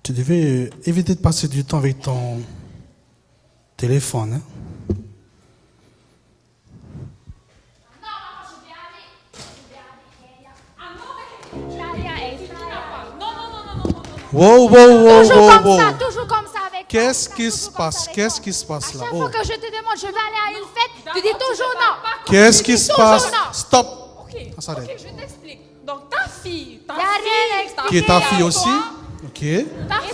Tu devais éviter de passer du temps avec ton téléphone. Hein? Wow, wow, wow, Toujours wow, comme wow. ça, toujours comme ça avec toi. Qu'est-ce qui se passe? Qu'est-ce qui se À passe là? chaque Oh. fois que je te demande, je vais aller à une fête, tu dis toujours non. Qu'est-ce qui se passe? non. Stop. Ok, On s'arrête. ok, je t'explique. Donc ta fille, Y a rien à expliquer. Qui est ta fille Et aussi? toi? Ok. Et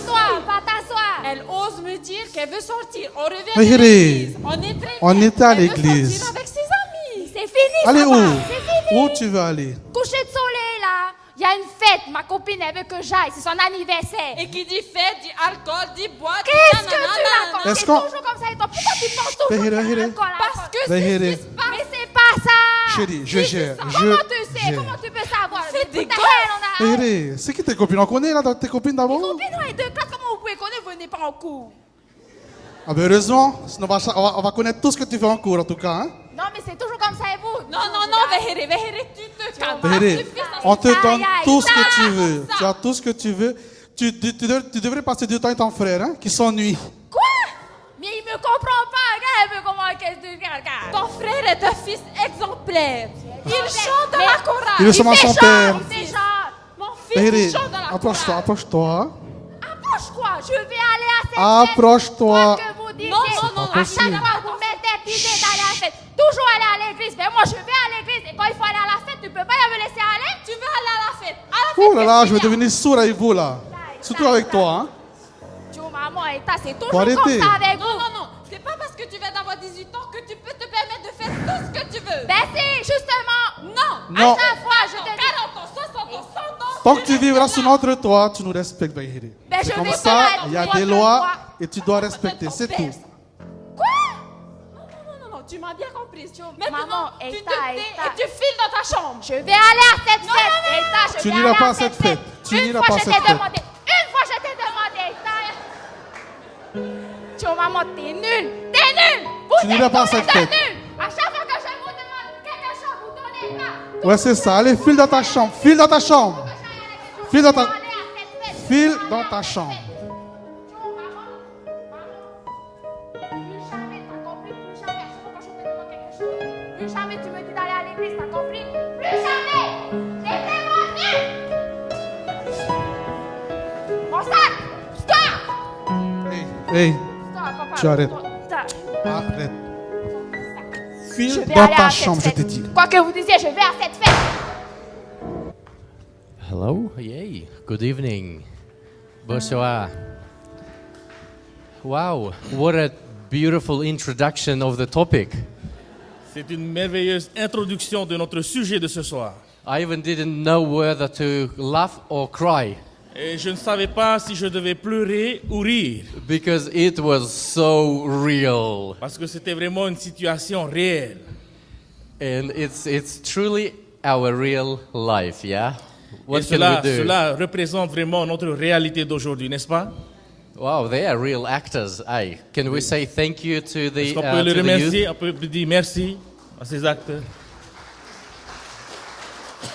toi, va t'asseoir. elle ose me dire qu'elle veut sortir. On revient Mais de regardez, l'église. On est très on bien. était à Elle veut l'église. sortir avec ses amis. C'est fini, Allez ça où? va. C'est fini. Où tu veux aller? Coucher de soleil, là. Il y a une fête. Ma copine, elle veut que j'aille. C'est son anniversaire. Et qui dit fête, dit alcool, dit boîte, Qu'est-ce dit que tu racontes? Est-ce C'est qu'on- toujours comme ça. Et toi, pourquoi tu penses toujours Vahiré, à Vahiré. l'alcool, Parce que c'est Vahiré. ce qui se passe. Mais c'est pas ça. Chérie, je gère. Comment tu sais? gère. Comment tu peux savoir? C'est Mais des putain, gosses. on a... Vahiré, c'est qui tes copines? On connaît là, tes copines d'abord? Copine, on est deux classes. Comment vous pouvez connaître? Vous venez pas en cours. Ah ben heureusement, sinon on va connaître tout ce que tu fais en cours en tout cas. Hein? Non, mais c'est toujours comme ça et vous? Non, non, non, Vahiré, tu te calmes. Vahiré, on te Aïe, donne aïe, tout ce ça, que tu veux. ça. Tu as tout ce que tu veux. Tu devrais passer du temps avec ton frère, hein, qui s'ennuie. Quoi? Mais il me comprend pas. Regarde un peu comment qu'est-ce que tu regardes. Ton frère est un fils exemplaire. Il chante dans Mais- la chorale. Il ressemble à son père. Il fait genre. Mon fils, Vahiré, il chante dans la approche-toi, chorale. approche-toi. Approche quoi? Je vais aller à cette fête. Approche-toi. Quoi que vous disiez. Non, non, non, À possible. chaque fois, vous m'interdisez d'aller à la fête. Toujours aller à l'église. Mais moi, je vais à l'église. Et quand il faut aller à la fête, tu peux pas me laisser aller? Tu veux aller à la fête. À la fête, Oh là là, qu'est-ce je vais qu'il y a? devenir sourd avec vous là. Surtout avec toi. Hein. Joe, maman, et ta, c'est toujours Faut arrêter. comme ça avec Non, vous. non, non. C'est pas parce que tu viens d'avoir 18 ans que tu peux te permettre de faire tout ce que tu veux. Ben si, justement. Non. Non. À chaque fois, je te dis. 40 ans, 60 ans, 100 ans. Tant que tu vivras sous notre toit, tu nous respectes, Vahiré. Ben, je C'est comme vais ça, pas il y a être des votre lois loi. et tu dois respecter, c'est tout. Quoi? Non, tu m'as bien comprise. Maman, Maintenant, tu te Eta, tais Eta. et tu files dans ta chambre. Je vais aller à cette fête. Et ça, je Tu vais n'iras aller pas à à cette fête. Tu Une n'iras fois, pas à je cette t'ai fête. demandé. Une fois, je t'ai demandé. Joe, maman, t'es nul. T'es nul. Tu n'iras pas à cette fête. Nul. À chaque fois que je vous demande quelque chose, vous donnez pas. Ouais, c'est ça. Allez, file dans ta chambre. File dans ta chambre. File dans ta, Aller à cette fête. file dans ta chambre. Joe, maman. Plus jamais, t'as compris? Plus jamais. À chaque fois que je te demande quelque chose, plus jamais tu me dis d'aller à l'église, t'as compris? Plus jamais. J'ai demandé. Mon sac. Stop. Hey, Stop, papa. Tu arrêtes. Stop. arrête. Je File vais dans aller ta à cette chambre, je fête. te dis. Quoi que vous disiez, je vais à cette fête. Hello, yay, good evening. Bonsoir. Wow, what a beautiful introduction of the topic. C'est une merveilleuse introduction de notre sujet de ce soir. I even didn't know whether to laugh or cry Et je ne savais pas si je devais pleurer ou rire, because it was so real. parce que c'était vraiment une situation réelle. And it's truly our real life, yeah? What Et can we do? cela représente vraiment notre réalité d'aujourd'hui, n'est-ce pas? Wow, they are real actors. Hey, can we say thank you to the, Est-ce qu'on peut les to the remercier? youth? On peut dire merci à ces acteurs.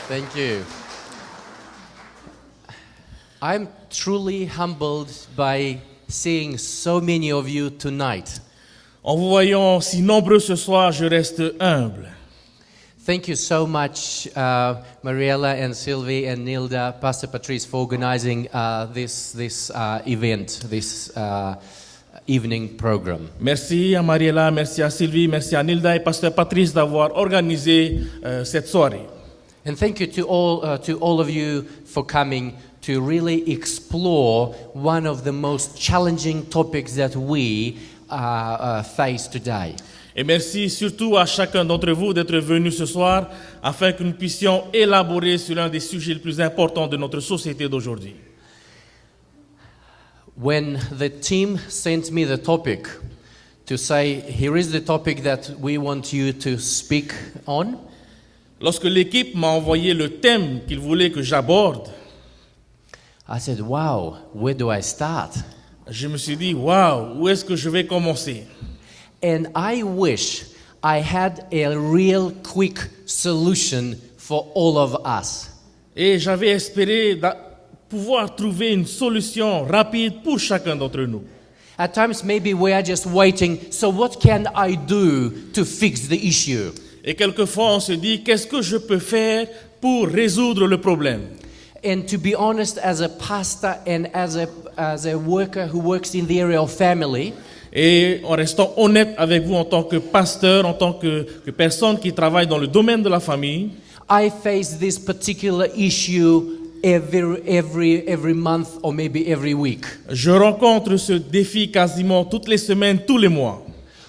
Thank you. I'm truly humbled by seeing so many of you tonight. En vous voyant si nombreux ce soir, je reste humble. Thank you so much, Mariella and Sylvie and Nilda, Pastor Patrice, for organizing this event, this evening program. Merci à Mariella, merci à Sylvie, merci à Nilda et Pasteur Patrice d'avoir organisé cette soirée. And thank you to all of you for coming to really explore one of the most challenging topics that we face today. Et merci surtout à chacun d'entre vous d'être venu ce soir afin que nous puissions élaborer sur l'un des sujets les plus importants de notre société d'aujourd'hui. When the team sent me the topic to say, here is the topic that we want you to speak on, Lorsque l'équipe m'a envoyé le thème qu'il voulait que j'aborde, I said, wow, where do I start? je me suis dit, waouh, où est-ce que je vais commencer? And I wish I had a real quick solution for all of us. Et j'avais espéré pouvoir trouver une solution rapide pour chacun d'entre nous. At times, maybe we are just waiting. So, what can I do to fix the issue? Et quelquefois, on se dit, qu'est-ce que je peux faire pour résoudre le problème? And to be honest, as a pastor and as a worker who works in the area of family, Et en restant honnête avec vous en tant que pasteur, en tant que personne qui travaille dans le domaine de la famille, I face this particular issue every month or maybe every week. je rencontre ce défi quasiment toutes les semaines, tous les mois.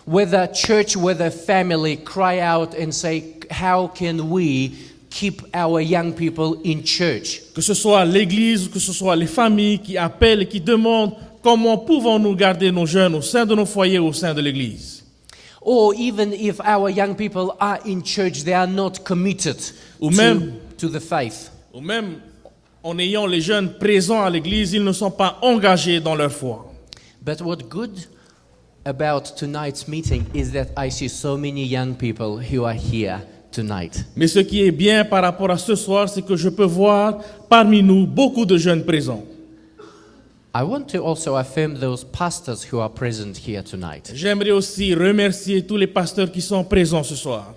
Whether church, whether family cry out and say, how can we keep our young people in church? Que ce soit l'église, que ce soit les familles qui appellent et qui demandent comment pouvons-nous garder nos jeunes au sein de nos foyers, au sein de l'église. Or even if our young people are in church, they are not committed Ou même- to the faith. Ou même en ayant les jeunes présents à l'église, ils ne sont pas engagés dans leur foi. But what good about tonight's meeting is that I see so many young people who are here tonight. Mais ce qui est bien par rapport à ce soir, c'est que je peux voir parmi nous beaucoup de jeunes présents. I want to also affirm those pastors who are present here tonight. J'aimerais aussi remercier tous les pasteurs qui sont présents ce soir.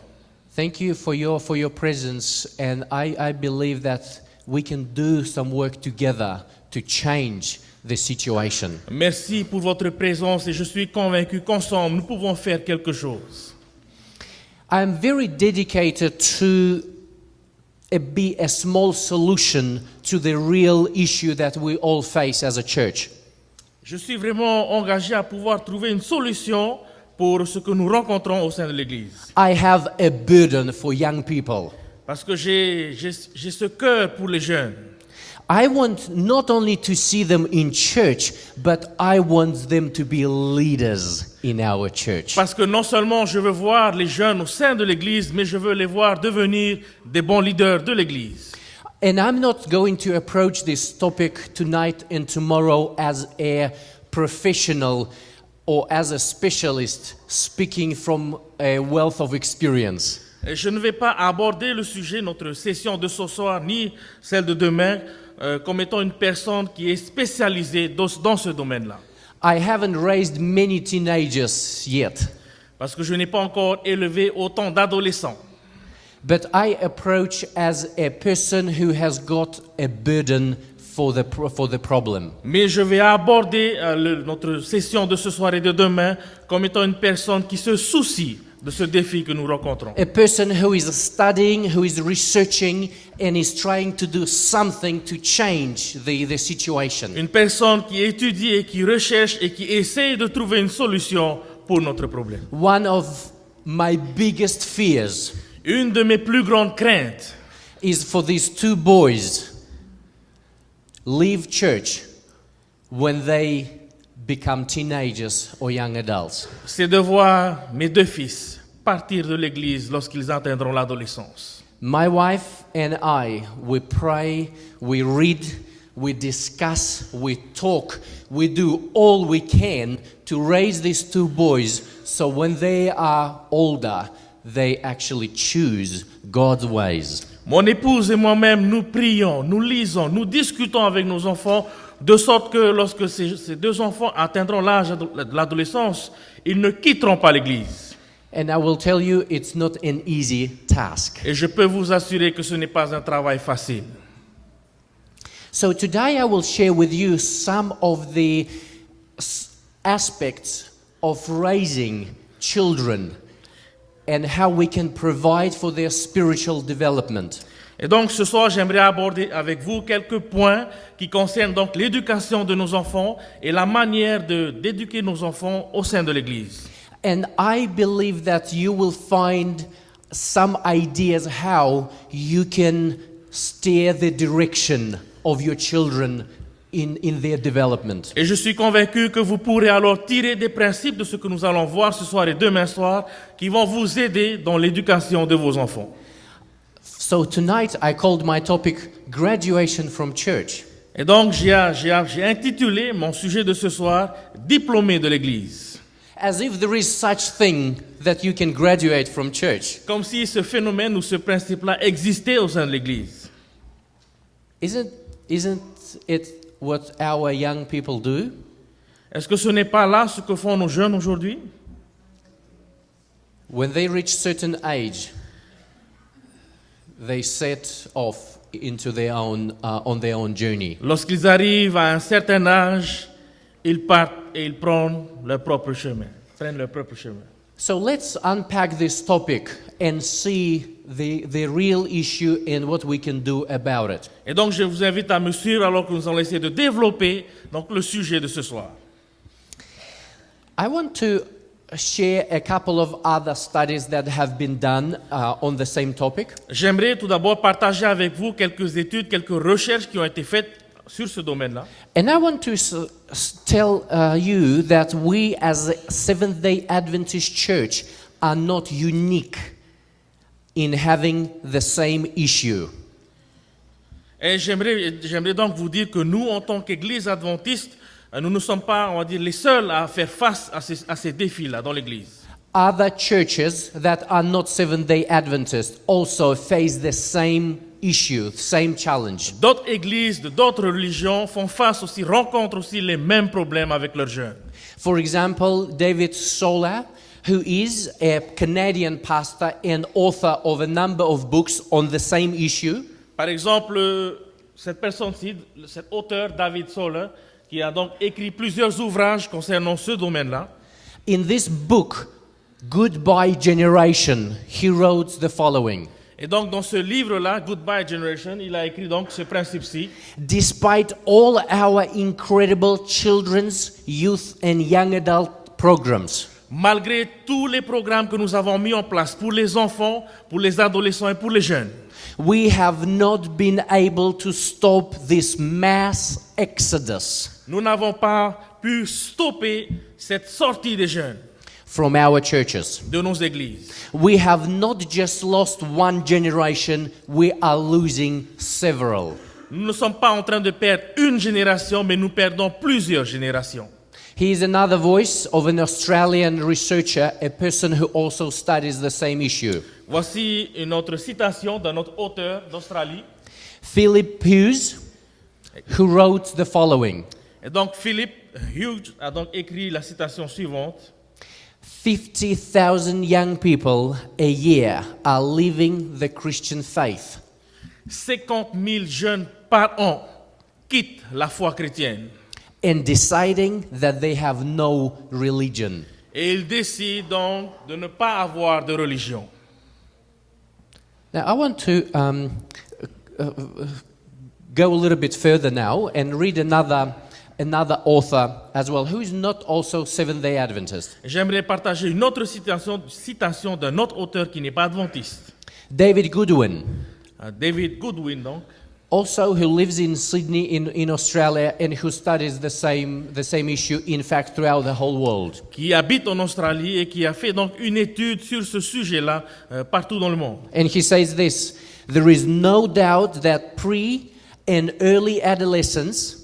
Thank you for your presence, and I believe that we can do some work together to change the situation. Merci pour votre présence et je suis convaincu qu'ensemble, nous pouvons faire quelque chose. I am very dedicated to be a small solution to the real issue that we all face as a church. Je suis vraiment engagé à pouvoir trouver une solution pour ce que nous rencontrons au sein de l'Église. I have a burden for young people. Parce que j'ai ce cœur pour les jeunes. I want not only to see them in church, but I want them to be leaders in our church. Parce que non seulement je veux voir les jeunes au sein de l'Église, mais je veux les voir devenir des bons leaders de l'Église. And I'm not going to approach this topic tonight and tomorrow as a professional or as a specialist speaking from a wealth of experience. Et je ne vais pas aborder le sujet, notre session de ce soir, ni celle de demain, comme étant une personne qui est spécialisée dans ce domaine-là. I haven't raised many teenagers yet, Parce que je n'ai pas encore élevé autant d'adolescents. but I approach as a person who has got a burden for the problem. Mais je vais aborder notre session de ce soir et de demain comme étant une personne qui se soucie de ce défi que nous rencontrons. A person who is studying, who is researching, and is trying to do something to change the situation. Une personne qui étudie et qui recherche et qui essaie de trouver une solution pour notre problème. One of my biggest fears Une de mes plus grandes craintes, is for these two boys leave church when they become teenagers or young adults. c'est de voir mes deux fils partir de l'église lorsqu'ils atteindront l'adolescence. My wife and I, we pray, we read, we discuss, we talk, we do all we can to raise these two boys so when they are older, they actually choose God's ways. Mon épouse et moi-même, nous prions, nous lisons, nous discutons avec nos enfants, de sorte que lorsque ces deux enfants atteindront l'âge de l'adolescence, ils ne quitteront pas l'église. And I will tell you, it's not an easy task. Et je peux vous assurer que ce n'est pas un travail facile. So today I will share with you some of the aspects of raising children and how we can provide for their spiritual development. Et donc ce soir, j'aimerais aborder avec vous quelques points qui concernent donc l'éducation de nos enfants et la manière d'éduquer nos enfants au sein de l'Église. And I believe that you will find some ideas how you can steer the direction of your children in their development. Et je suis convaincu que vous pourrez alors tirer des principes de ce que nous allons voir ce soir et demain soir qui vont vous aider dans l'éducation de vos enfants. So tonight I called my topic Graduation from Church. Et donc j'ai intitulé mon sujet de ce soir Diplômé de l'Église. As if there is such thing that you can graduate from church. Comme si ce phénomène ou ce principe-là existait au sein de l'Église. Isn't Isn't it what our young people do? Est-ce que ce n'est pas là ce que font nos jeunes aujourd'hui? When they reach certain age, they set off into their own on their own journey. Lorsqu'ils arrivent à un certain âge, ils partent et ils prennent leur propre chemin. So let's unpack this topic and see the real issue and what we can do about it. Et donc je vous invite à me suivre alors que nous allons essayer de développer donc, le sujet de ce soir. I want to share a couple of other studies that have been done on the same topic. J'aimerais tout d'abord partager avec vous quelques études, quelques recherches qui ont été faites sur ce domaine-là. And I want to tell you that we as a Seventh-day Adventist church are not unique in having the same issue. Et j'aimerais donc vous dire que nous, en tant qu'Église adventiste, nous ne sommes pas, on va dire, les seuls à faire face à ces défis-là dans l'Église. Other churches that are not Seventh-day Adventists also face the same issue, same challenge. D'autres églises, d'autres religions font face aussi, rencontrent aussi les mêmes problèmes avec leurs jeunes. For example, David Sola, who is a Canadian pastor and author of a number of books on the same issue. Par exemple, cette personne-ci, cet auteur David Sola, qui a donc écrit plusieurs ouvrages concernant ce domaine-là. In this book, Goodbye Generation, he wrote the following. Et donc dans ce livre-là, Goodbye Generation, il a écrit donc ce principe-ci. Despite all our incredible children's, youth and young adult programs, Malgré tous les programmes que nous avons mis en place pour les enfants, pour les adolescents et pour les jeunes, we have not been able to stop this mass exodus nous n'avons pas pu stopper cette sortie des jeunes from our churches. de nos églises. We have not just lost one generation, we are losing several. Nous ne sommes pas en train de perdre une génération, mais nous perdons plusieurs générations. He is another voice of an Australian researcher, a person who also studies the same issue. Voici une autre citation d'un autre auteur d'Australie. Philip Hughes, who wrote the following. Et donc Philip Hughes a donc écrit la citation suivante. 50,000 young people a year are leaving the Christian faith. 50 000 jeunes par an quittent la foi chrétienne. And deciding that they have no religion. Et ils décident donc de ne pas avoir de religion. Now, I want to go a little bit further now and read another author as well, who is not also Seventh-day Adventist. J'aimerais partager une autre citation d'un autre auteur qui n'est pas adventiste. David Goodwin, David Goodwin, donc, also who lives in Sydney in Australia and who studies the same issue, in fact, throughout the whole world. qui habite en Australie et qui a fait donc une étude sur ce sujet-là partout dans le monde. And he says this: there is no doubt that pre and early adolescence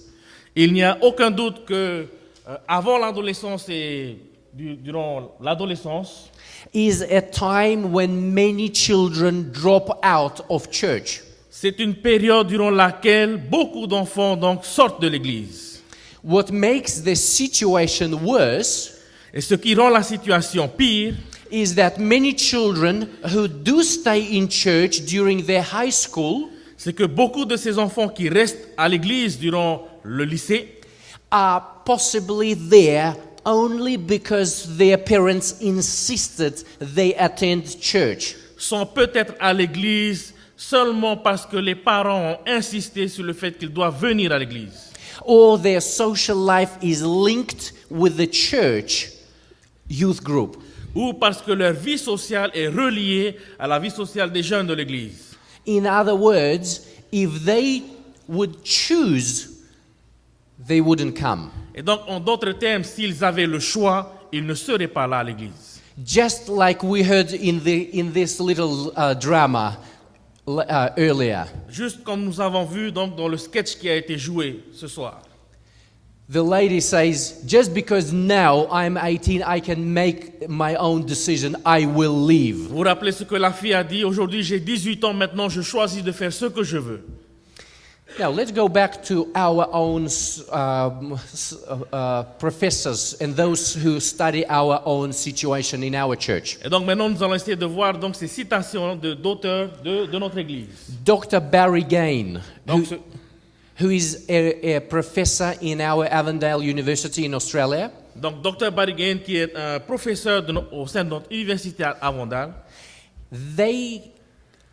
Il n'y a aucun doute que avant l'adolescence et durant l'adolescence, is a time when many children drop out of church. c'est une période durant laquelle beaucoup d'enfants donc sortent de l'église. What makes the situation worse Et ce qui rend la situation pire, is that many children who do stay in church during their high school c'est que beaucoup de ces enfants qui restent à l'église durant le lycée are possibly there only because their parents insisted they attend church. sont peut-être à l'église seulement parce que les parents ont insisté sur le fait qu'ils doivent venir à l'église. Or their social life is linked with the church youth group. Ou parce que leur vie sociale est reliée à la vie sociale des jeunes de l'église. In other words, if they would choose, they wouldn't come. Et donc, en d'autres termes, s'ils avaient le choix, ils ne seraient pas là à l'église. Just like we heard in this little drama earlier. Juste comme nous avons vu donc dans le sketch qui a été joué ce soir. The lady says, just because now I'm 18, I can make my own decision, I will leave. Vous vous rappelez ce que la fille a dit? Aujourd'hui, j'ai 18 ans, maintenant je choisis de faire ce que je veux. Now let's go back to our own professors and those who study our own situation in our church. Et donc maintenant, nous allons essayer de voir donc ces citations d'auteurs de notre Église. Dr. Barry Gain, Donc, who is a professor in our Avondale University in Australia, donc Dr. Barry Gain, qui est un professeur au sein de notre université à Avondale,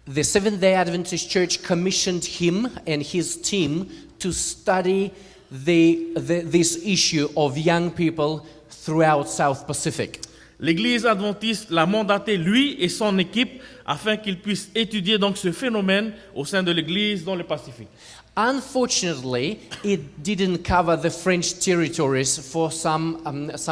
the Seventh-day Adventist Church commissioned him and his team to study this issue of young people throughout South Pacific. l'Église adventiste l'a mandaté, lui et son équipe, afin qu'ils puissent étudier donc ce phénomène au sein de l'Église dans le Pacifique. Unfortunately, it didn't cover the French territories for some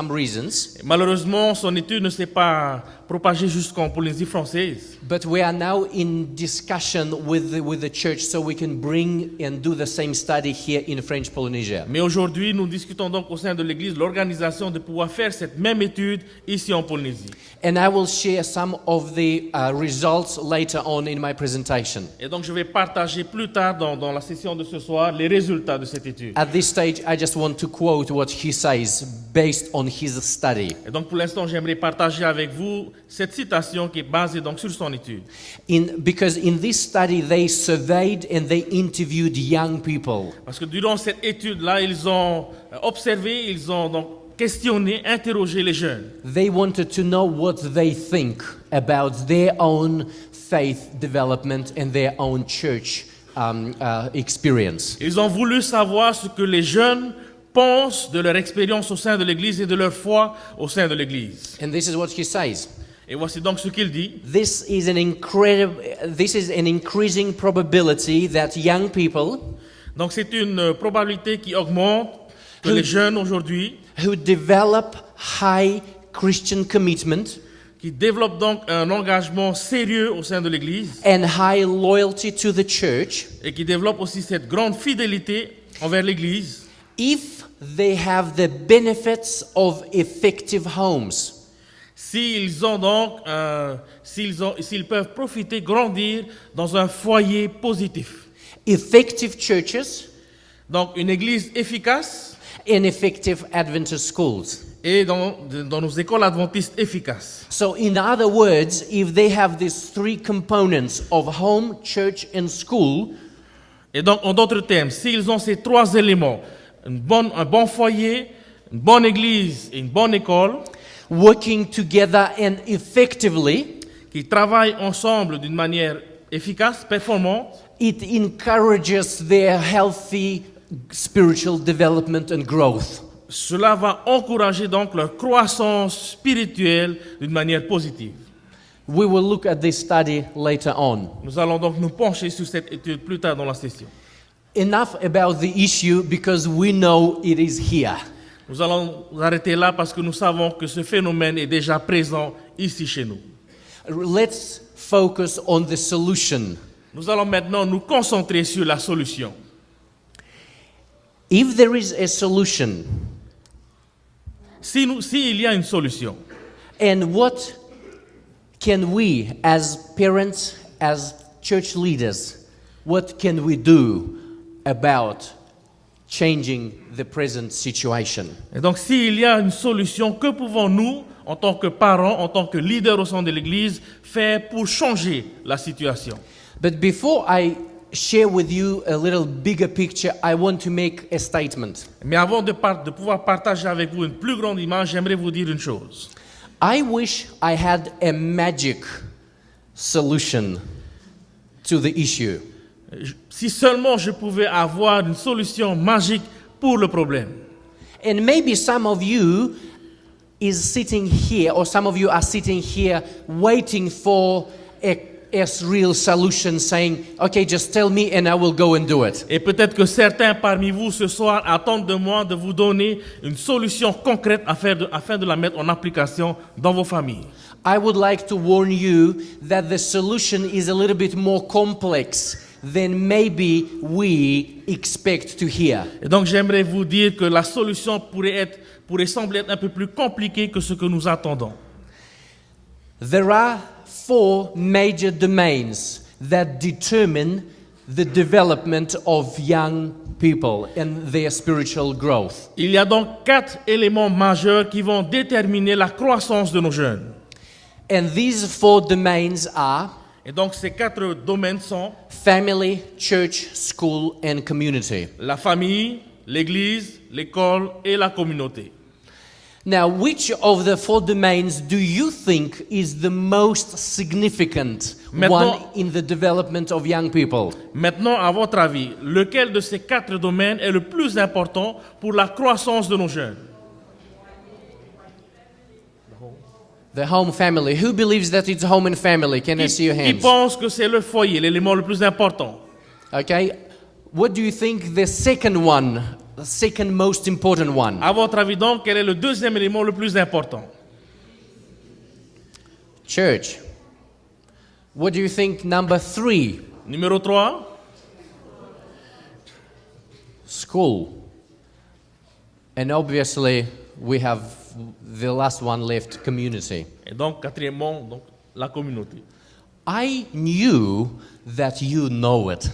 reasons. Malheureusement, son étude ne s'est pas propagée jusqu'en Polynésie française. But we are now in discussion with the church so we can bring and do the same study here in French Polynesia. Mais aujourd'hui, nous discutons donc au sein de l'Église l'organisation de pouvoir faire cette même étude ici en Polynésie. And I will share some of the results later on in my presentation. Et donc, je vais partager plus tard dans la session de ce soir les résultats de cette étude. At this stage, I just want to quote what he says based on his study. Et donc, pour l'instant, j'aimerais partager avec vous cette citation qui est basée donc sur son étude. Because in this study, they surveyed and they interviewed young people. Parce que durant cette étude-là, ils ont observé, ils ont donc questionné, interrogé les jeunes. They wanted to know what they think about their own faith development and their own church experience. Ils ont voulu savoir ce que les jeunes pensent de leur expérience au sein de l'Église et de leur foi au sein de l'Église. And this is what he says. Et voici donc ce qu'il dit. This is an increasing probability that young people Donc c'est une probabilité qui augmente que les jeunes aujourd'hui, who develop high Christian commitment qui développent donc un engagement sérieux au sein de l'Église and high loyalty to the church, et qui développent aussi cette grande fidélité envers l'Église, if they have the benefits of effective homes. s'ils ont donc, s'ils peuvent profiter, grandir dans un foyer positif. Effective churches Donc une Église efficace and effective Adventist schools. et dans nos écoles adventistes efficaces. So in other words, if they have these three components of home, church and school, Et donc en d'autres termes, s'ils ont ces trois éléments, un bon foyer, une bonne Église et une bonne école, working together and effectively, qui travaillent ensemble d'une manière efficace, performante, it encourages their healthy spiritual development and growth. cela va encourager donc leur croissance spirituelle d'une manière positive. We will look at this study later on. Nous allons donc nous pencher sur cette étude plus tard dans la session. Enough about the issue because we know it is here. Nous allons nous arrêter là parce que nous savons que ce phénomène est déjà présent ici chez nous. Let's focus on the solution. Nous allons maintenant nous concentrer sur la solution. If there is a solution, S'il y a une solution, and what can we as parents, as church leaders, what can we do about changing the present situation? et donc s'il y a une solution, que pouvons-nous, en tant que parents, en tant que leaders au sein de l'Église, faire pour changer la situation? But before I share with you a little bigger picture, I want to make a statement. Mais avant de pouvoir partager avec vous une plus grande image, j'aimerais vous dire une chose. I wish I had a magic solution to the issue. Si seulement je pouvais avoir une solution magique pour le problème. And maybe some of you is sitting here, or some of you are sitting here waiting for a real solution, saying, okay, just tell me and I will go and do it. Et peut-être que certains parmi vous ce soir attendent de moi de vous donner une solution concrète afin de la mettre en application dans vos familles. I would like to warn you that the solution is a little bit more complex than maybe we expect to hear. Et donc j'aimerais vous dire que la solution pourrait sembler être un peu plus compliquée que ce que nous attendons. There are 4 major domains that determine the development of young people and their spiritual growth. Il y a donc 4 éléments majeurs qui vont déterminer la croissance de nos jeunes. And these 4 domains are Et donc ces 4 domaines sont family, church, school, and community. la famille, l'église, l'école et la communauté. Now, which of the 4 domains do you think is the most significant one in the development of young people? Maintenant, à votre avis, lequel de ces 4 domaines est le plus important pour la croissance de nos jeunes? The home family. Who believes that it's home and family? Can I see your Qui hands? pense que c'est le foyer, l'élément le plus important? Okay. What do you think the second one, the second most important one? À votre avis donc, quel est le deuxième élément le plus important? Church. What do you think number 3? Numéro 3, School. And obviously we have the last one left, community. et donc quatrièmement, donc, la communauté. I knew that you know it.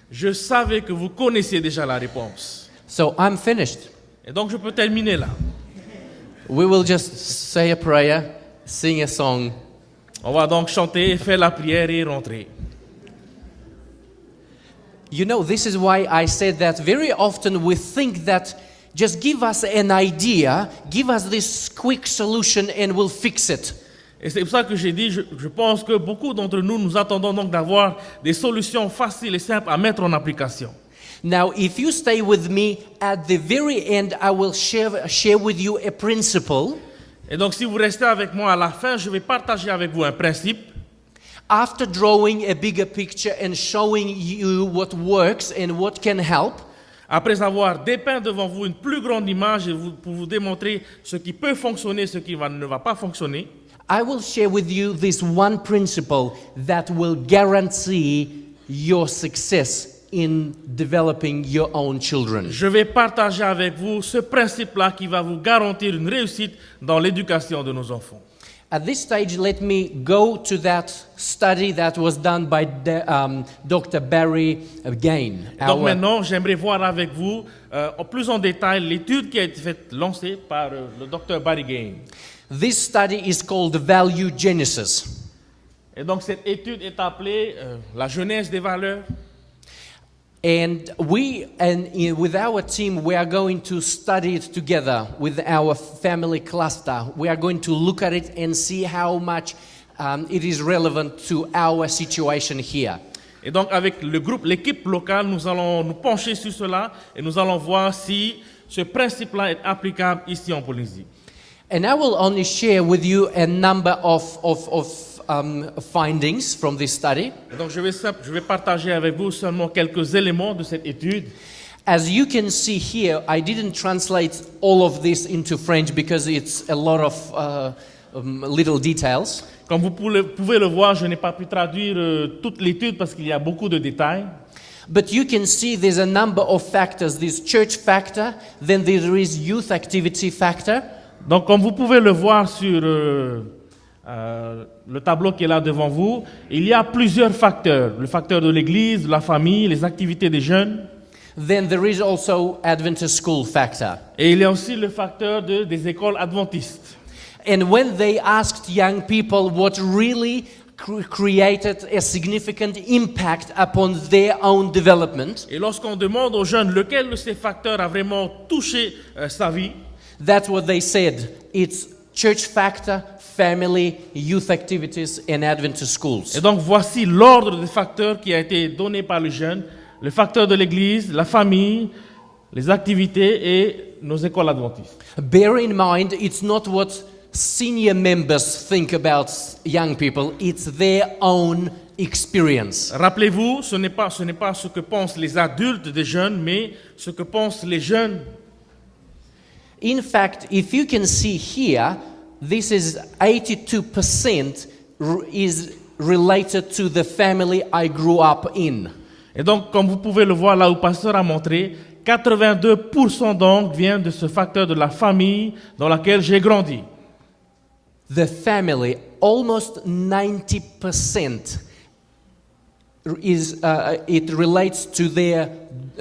Je savais que vous connaissiez déjà la réponse. So I'm finished. Et donc je peux terminer là. We will just say a prayer, sing a song. On va donc chanter, faire la prière et rentrer. You know, this is why I said that very often we think that just give us an idea, give us this quick solution and we'll fix it. Et c'est pour ça que j'ai dit, je pense que beaucoup d'entre nous, nous attendons donc d'avoir des solutions faciles et simples à mettre en application. Now, if you stay with me at the very end, I will share with you a principle. Et donc si vous restez avec moi à la fin, je vais partager avec vous un principe. After drawing a bigger picture and showing you what works and what can help, Après avoir dépeint devant vous une plus grande image et pour vous démontrer ce qui peut fonctionner, ce qui ne va pas fonctionner, I will share with you this one principle that will guarantee your success in developing your own children. je vais partager avec vous ce principe-là qui va vous garantir une réussite dans l'éducation de nos enfants. At this stage, let me go to that study that was done by Dr. Barry Gain. Donc maintenant, j'aimerais voir avec vous plus en détail l'étude qui a été lancée par le docteur Barry Gain. This study is called Value Genesis. Et donc cette étude est appelée la jeunesse des valeurs. And with our team, we are going to study it together with our family cluster. We are going to look at it and see how much it is relevant to our situation here. Et donc avec le groupe, l'équipe locale, nous allons nous pencher sur cela et nous allons voir si ce principe-là est applicable ici en Polynésie. And I will only share with you a number of findings from this study. Et donc je vais partager avec vous seulement quelques éléments de cette étude. As you can see here, I didn't translate all of this into French because it's a lot of little details. Comme vous pouvez le voir, je n'ai pas pu traduire toute l'étude parce qu'il y a beaucoup de détails. But you can see there's a number of factors. There's church factor, then there is youth activity factor. Donc comme vous pouvez le voir sur le tableau qui est là devant vous, il y a plusieurs facteurs. Le facteur de l'église, la famille, les activités des jeunes. Then there is also Adventist school factor. Et il y a aussi le facteur des écoles adventistes. And when they asked young people what really created a significant impact upon their own development, Et lorsqu'on demande aux jeunes lequel de ces facteurs a vraiment touché sa vie, that's what they said. It's church factor, family, youth activities, and Adventist schools. et donc voici l'ordre des facteurs qui a été donné par les jeunes. Le facteur de l'église, la famille, les activités et nos écoles adventistes. Bear in mind, it's not what senior members think about young people, it's their own experience. Rappelez-vous, ce n'est pas ce que pensent les adultes des jeunes, mais ce que pensent les jeunes. In fact, if you can see here, this is 82% is related to the family I grew up in. Et donc, comme vous pouvez le voir là où le pasteur a montré, 82% donc vient de ce facteur de la famille dans laquelle j'ai grandi. The family, almost 90% it relates to their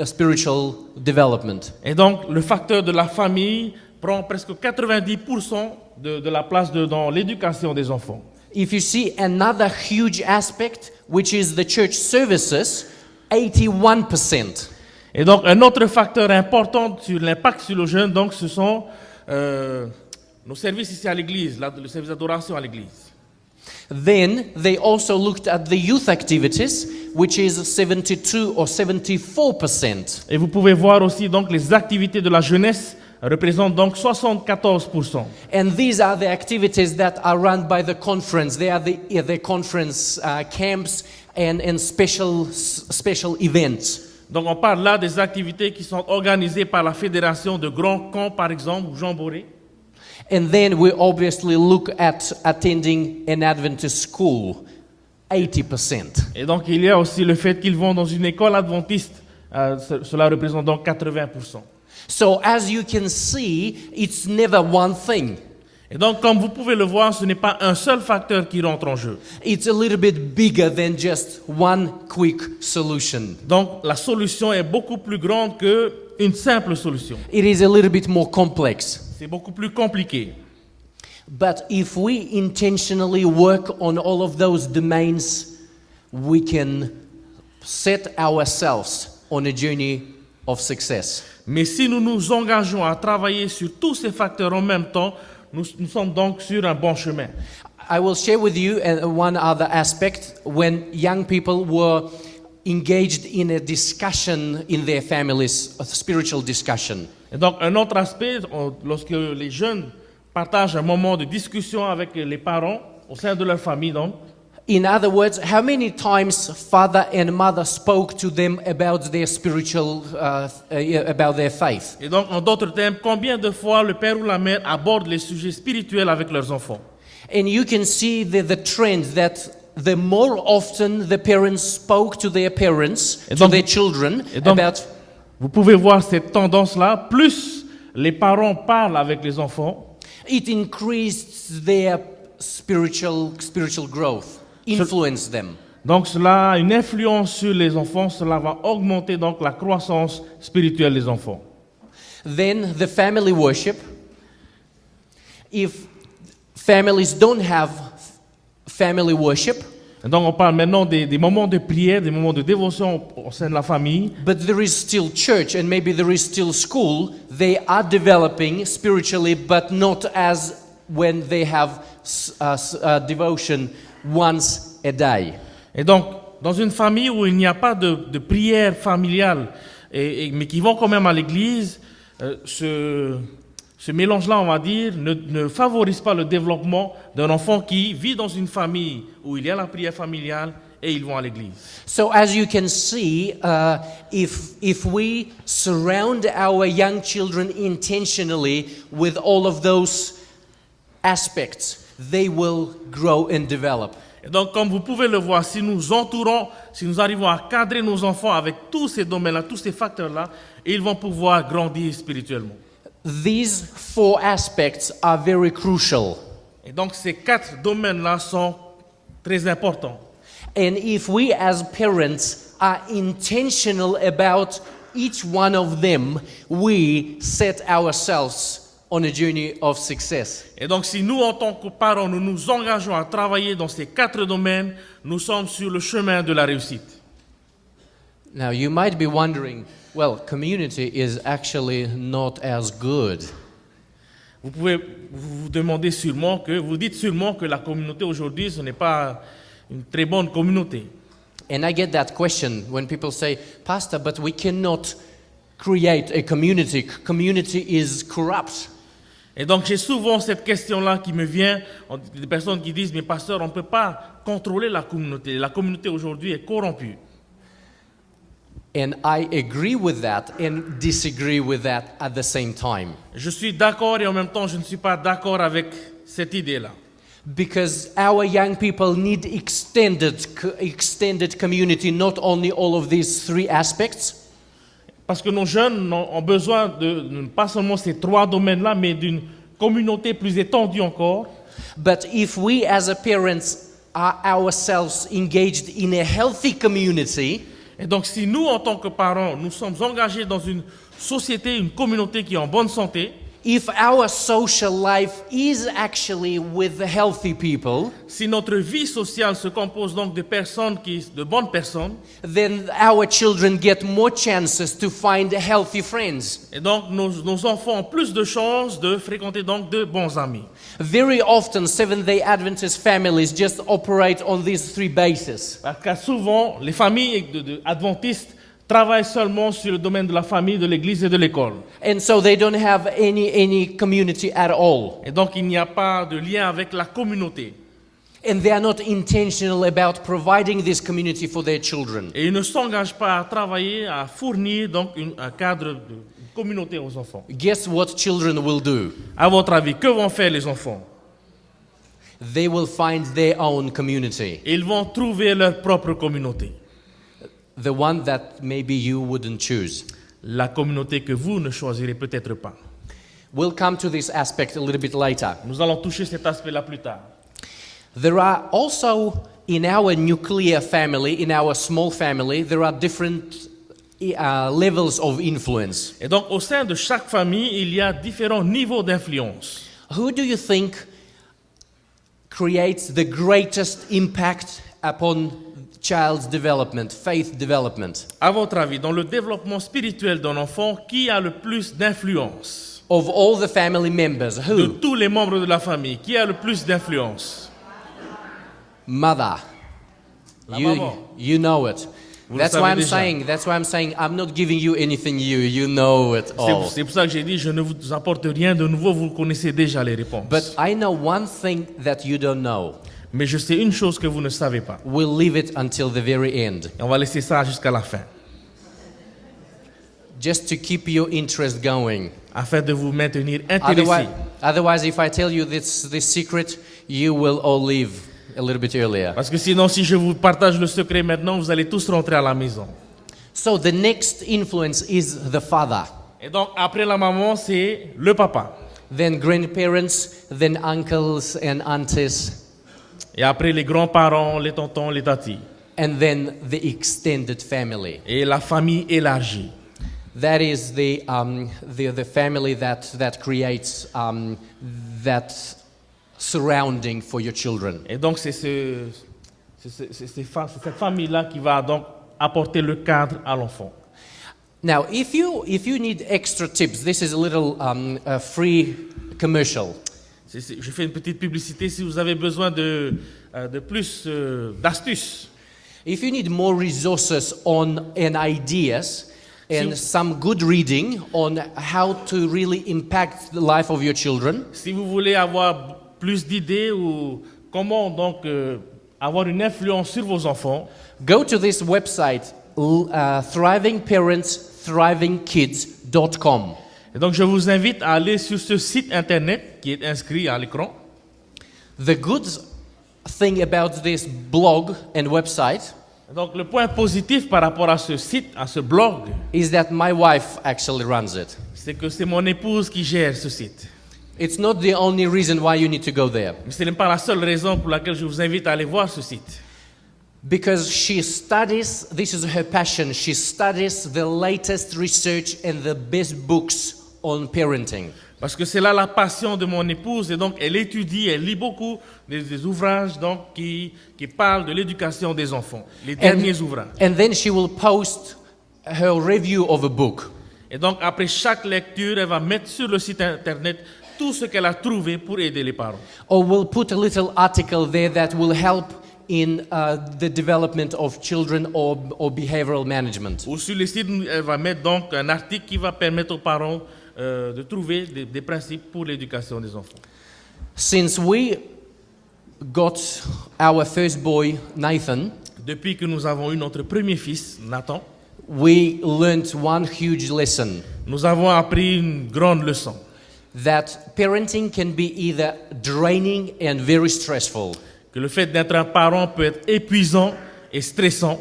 spiritual development. Et donc, le facteur de la famille prend presque 90% de la place dans l'éducation des enfants. If you see another huge aspect, which is the church services, 81%. Et donc, un autre facteur important sur l'impact sur le jeune, donc, ce sont nos services ici à l'église, le service d'adoration à l'église. Then they also looked at the youth activities, which is 72 or 74%. Et vous pouvez voir aussi donc les activités de la jeunesse représentent donc 74%. And these are the activities that are run by the conference. They are the conference camps and special events. Donc on parle là des activités qui sont organisées par la fédération de grands camps, par exemple, ou Jean Boré. And then we obviously look at attending an Adventist school, 80%. Et donc il y a aussi le fait qu'ils vont dans une école adventiste. Cela représente donc 80%. So as you can see, it's never one thing. Et donc comme vous pouvez le voir, ce n'est pas un seul facteur qui rentre en jeu. It's a little bit bigger than just one quick solution. Donc la solution est beaucoup plus grande qu'une simple solution. It is a little bit more complex. C'est beaucoup plus compliqué. But if we intentionally work on all of those domains, we can set ourselves on a journey of success. Mais si nous nous engageons à travailler sur tous ces facteurs en même temps, nous sommes donc sur un bon chemin. I will share with you one other aspect. When young people were engaged in a discussion in their families, a spiritual discussion. Et donc un autre aspect, lorsque les jeunes partagent un moment de discussion avec les parents au sein de leur famille, donc. In other words, how many times father and mother spoke to them about their spiritual, about their faith? Et donc, en d'autres termes, combien de fois le père ou la mère aborde les sujets spirituels avec leurs enfants? And you can see the trend that the more often the parents spoke to their parents, to their children, about. Vous pouvez voir cette tendance-là. Plus les parents parlent avec les enfants, It increased their spiritual growth, influenced them. donc cela a une influence sur les enfants. Cela va augmenter donc la croissance spirituelle des enfants. Then the family worship. If families don't have family worship, Et donc on parle maintenant des moments de prière, des moments de dévotion au sein de la famille. but there is still church and maybe there is still school, they are developing spiritually, but not as when they have devotion once a day. Et donc, dans une famille où il n'y a pas de prière familiale, mais qui vont quand même à l'église, ce mélange-là, on va dire, ne favorise pas le développement d'un enfant qui vit dans une famille où il y a la prière familiale et ils vont à l'église. So as you can see, if we surround our young children intentionally with all of those aspects, they will grow and develop. Et donc, comme vous pouvez le voir, si nous entourons, si nous arrivons à cadrer nos enfants avec tous ces domaines-là, tous ces facteurs-là, ils vont pouvoir grandir spirituellement. These four aspects are very crucial. Et donc, ces 4 domaines-là sont très importants. And if we as parents are intentional about each one of them, we set ourselves on a journey of success. Et donc, si nous, en tant que parents, nous nous engageons à travailler dans ces 4 domaines, nous sommes sur le chemin de la réussite. Now, you might be wondering, well, community is actually not as good. Vous pouvez vous demander sûrement vous dites sûrement que la communauté aujourd'hui, ce n'est pas une très bonne communauté. And I get that question when people say, Pastor, but we cannot create a community. Community is corrupt. Et donc, j'ai souvent cette question-là qui me vient, des personnes qui disent, mais pasteur, on ne peut pas contrôler la communauté. La communauté aujourd'hui est corrompue. And I agree with that and disagree with that at the same time. Je suis d'accord et en même temps, je ne suis pas d'accord avec cette idée-là. Because our young people need extended community, not only all of these 3 aspects. Parce que nos jeunes ont besoin de pas seulement ces 3 domaines-là, mais d'une communauté plus étendue encore. But if we as a parents are ourselves engaged in a healthy community, Et donc, si nous, en tant que parents, nous sommes engagés dans une société, une communauté qui est en bonne santé, if our social life is actually with the healthy people, si notre vie sociale se compose donc de bonnes personnes, then our children get more chances to find healthy friends. et donc nos enfants ont plus de chances de fréquenter donc de bons amis. Very often, Seventh-day Adventist families just operate on these three bases. Parce que souvent, les familles adventistes travaillent seulement sur le domaine de la famille, de l'église et de l'école. And so they don't have any community at all. Et donc, il n'y a pas de lien avec la communauté. And they are not intentional about providing this community for their children. Et ils ne s'engagent pas à travailler, à fournir donc un cadre de communauté aux enfants. Guess what children will do? À votre avis, que vont faire les enfants? They will find their own community. Ils vont trouver leur propre communauté. The one that maybe you wouldn't choose. La communauté que vous ne choisirez peut-être pas. We'll come to this aspect a little bit later. Nous allons toucher cet aspect-là plus tard. There are also, in our nuclear family, in our small family, there are different levels of influence. Et donc, au sein de chaque famille, il y a différents niveaux d'influence. Who do you think creates the greatest impact upon child's development, faith development? À votre avis, dans le développement spirituel d'un enfant, qui a le plus d'influence? Of all the family members, De who? tous les membres de la famille, qui a le plus d'influence? Mother. La maman. You know it. Vous le That's savez why I'm déjà. saying. That's why I'm saying. I'm not giving you anything new. You know it all. C'est pour ça que j'ai dit, je ne vous apporte rien de nouveau, vous connaissez déjà les réponses. But I know one thing that you don't know. Mais je sais une chose que vous ne savez pas. We'll leave it until the very end, Et on va laisser ça jusqu'à la fin, just to keep your interest going. afin de vous maintenir intéressés. Otherwise, if I tell you this secret, you will all leave a little bit earlier. Parce que sinon, si je vous partage le secret maintenant, vous allez tous rentrer à la maison. So the next influence is the father, Et donc, après la maman, c'est le papa. then grandparents, then uncles and aunties, Et après, les grands-parents, les tontons, les tatis. and then the extended family. Et la famille élargie. That is the family that creates that surrounding for your children. Et donc, c'est cette famille-là qui va donc apporter le cadre à l'enfant. Now, if you need extra tips, this is a little a free commercial. Je fais une petite publicité si vous avez besoin de plus d'astuces. If you need more resources and ideas and some good reading on how to really impact the life of your children, Si vous voulez avoir plus d'idées ou comment donc avoir une influence sur vos enfants, go to this website, thrivingparents.thrivingkids.com. et donc je vous invite à aller sur ce site internet qui est inscrit à l'écran. The good thing about this blog and website Et donc le point positif par rapport à ce site, à ce blog, is that my wife actually runs it. c'est que c'est mon épouse qui gère ce site. It's not the only reason why you need to go there. Mais ce n'est pas la seule raison pour laquelle je vous invite à aller voir ce site. Because she studies, this is her passion, she studies the latest research and the best books on parenting. Parce que c'est là la passion de mon épouse et donc elle étudie, elle lit beaucoup des ouvrages donc, qui parlent de l'éducation des enfants, les derniers ouvrages. And then she will post her review of a book. Et donc après chaque lecture, elle va mettre sur le site internet tout ce qu'elle a trouvé pour aider les parents. Or we'll put a little article there that will help in the development of children or behavioral management. Ou sur le site, elle va mettre donc un article qui va permettre aux parents de trouver des principes pour l'éducation des enfants. Since we got our first boy, Nathan, Depuis que nous avons eu notre premier fils, Nathan, we learned one huge lesson, nous avons appris une grande leçon. that parenting can be either draining and very stressful, Que le fait d'être un parent peut être épuisant et stressant,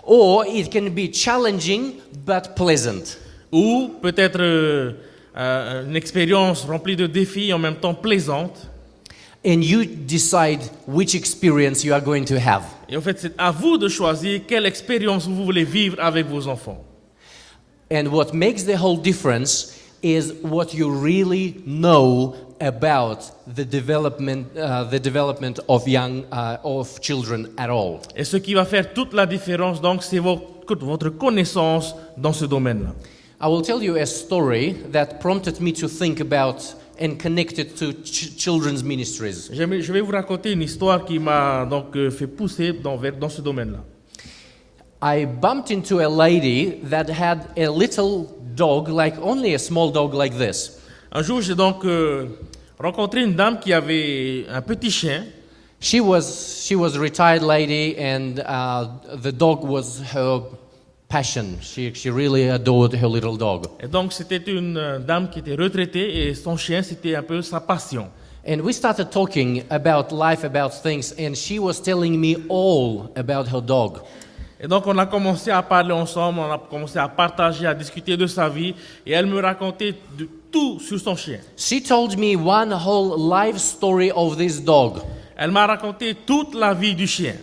or it can be challenging but pleasant. ou peut-être une expérience remplie de défis et en même temps plaisante. and you decide which experience you are going to have. Et en fait, c'est à vous de choisir quelle expérience vous voulez vivre avec vos enfants. And what makes the whole difference is what you really know about the development of of children at all. Et ce qui va faire toute la différence, donc, c'est votre connaissance dans ce domaine-là. I will tell you a story that prompted me to think about and connect it to children's ministries. Je vais vous raconter une histoire qui m'a donc fait pousser dans ce domaine-là. I bumped into a lady that had a little dog, like only a small dog like this. Un jour, j'ai donc rencontré une dame qui avait un petit chien. She was a retired lady, and the dog was her passion. She really adored her little dog. Et donc, c'était une dame qui était retraitée et son chien, c'était un peu sa passion. And we started talking about life, about things, and she was telling me all about her dog. Et donc, on a commencé à parler ensemble, on a commencé à partager, à discuter de sa vie, et elle me racontait de tout sur son chien. She told me one whole life story of this dog. Elle m'a raconté toute la vie du chien.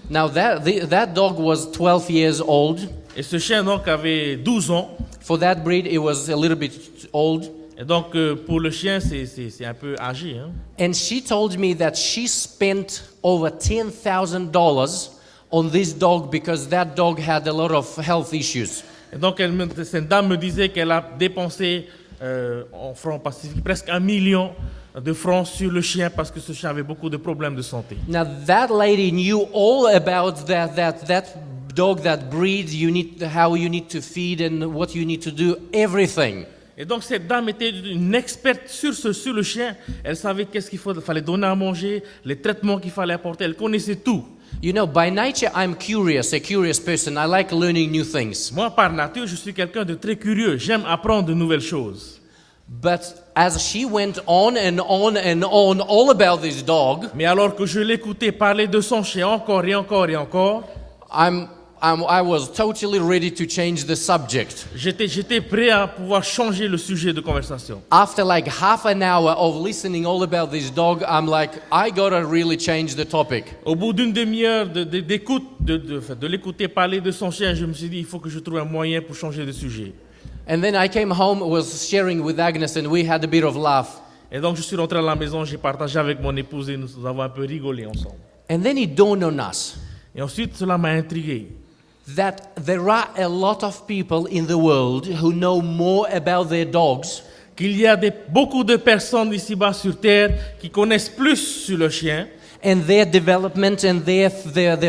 Now that dog was 12 years old. Et ce chien, donc, avait 12 ans. For that breed, it was a little bit old. Et donc, pour le chien, c'est un peu âgé. Hein? And she told me that she spent over $10,000 on this dog because that dog had a lot of health issues. Et donc, cette dame me disait qu'elle a dépensé en francs pacifiques presque 1 million de francs sur le chien parce que ce chien avait beaucoup de problèmes de santé. Now that lady knew all about that dog, that breed, how you need to feed and what you need to do, everything. Et donc cette dame était une experte sur le chien. Elle savait qu'est-ce qu'il fallait donner à manger, les traitements qu'il fallait apporter. Elle connaissait tout. You know, by nature, I'm curious, a curious person. I like learning new things. Moi, par nature, je suis quelqu'un de très curieux. J'aime apprendre de nouvelles choses. But as she went on and on and on all about this dog, Mais alors que je l'écoutais parler de son chien encore et encore et encore, I was totally ready to change the subject. j'étais prêt à pouvoir changer le sujet de conversation. After like half an hour of listening all about this dog, I'm like, I gotta really change the topic. Au bout d'une demi-heure d'écoute, de l'écouter parler de son chien, je me suis dit, il faut que je trouve un moyen pour changer de sujet. And then I came home, was sharing with Agnes, and we had a bit of laugh. Et donc je suis rentré à la maison, j'ai partagé avec mon épouse et nous avons un peu rigolé ensemble. And then it dawned on us Et ensuite, cela m'a intrigué. that there are a lot of people in the world who know more about their dogs Qu'il y a beaucoup de personnes ici-bas sur Terre qui connaissent plus sur le chien and their development and their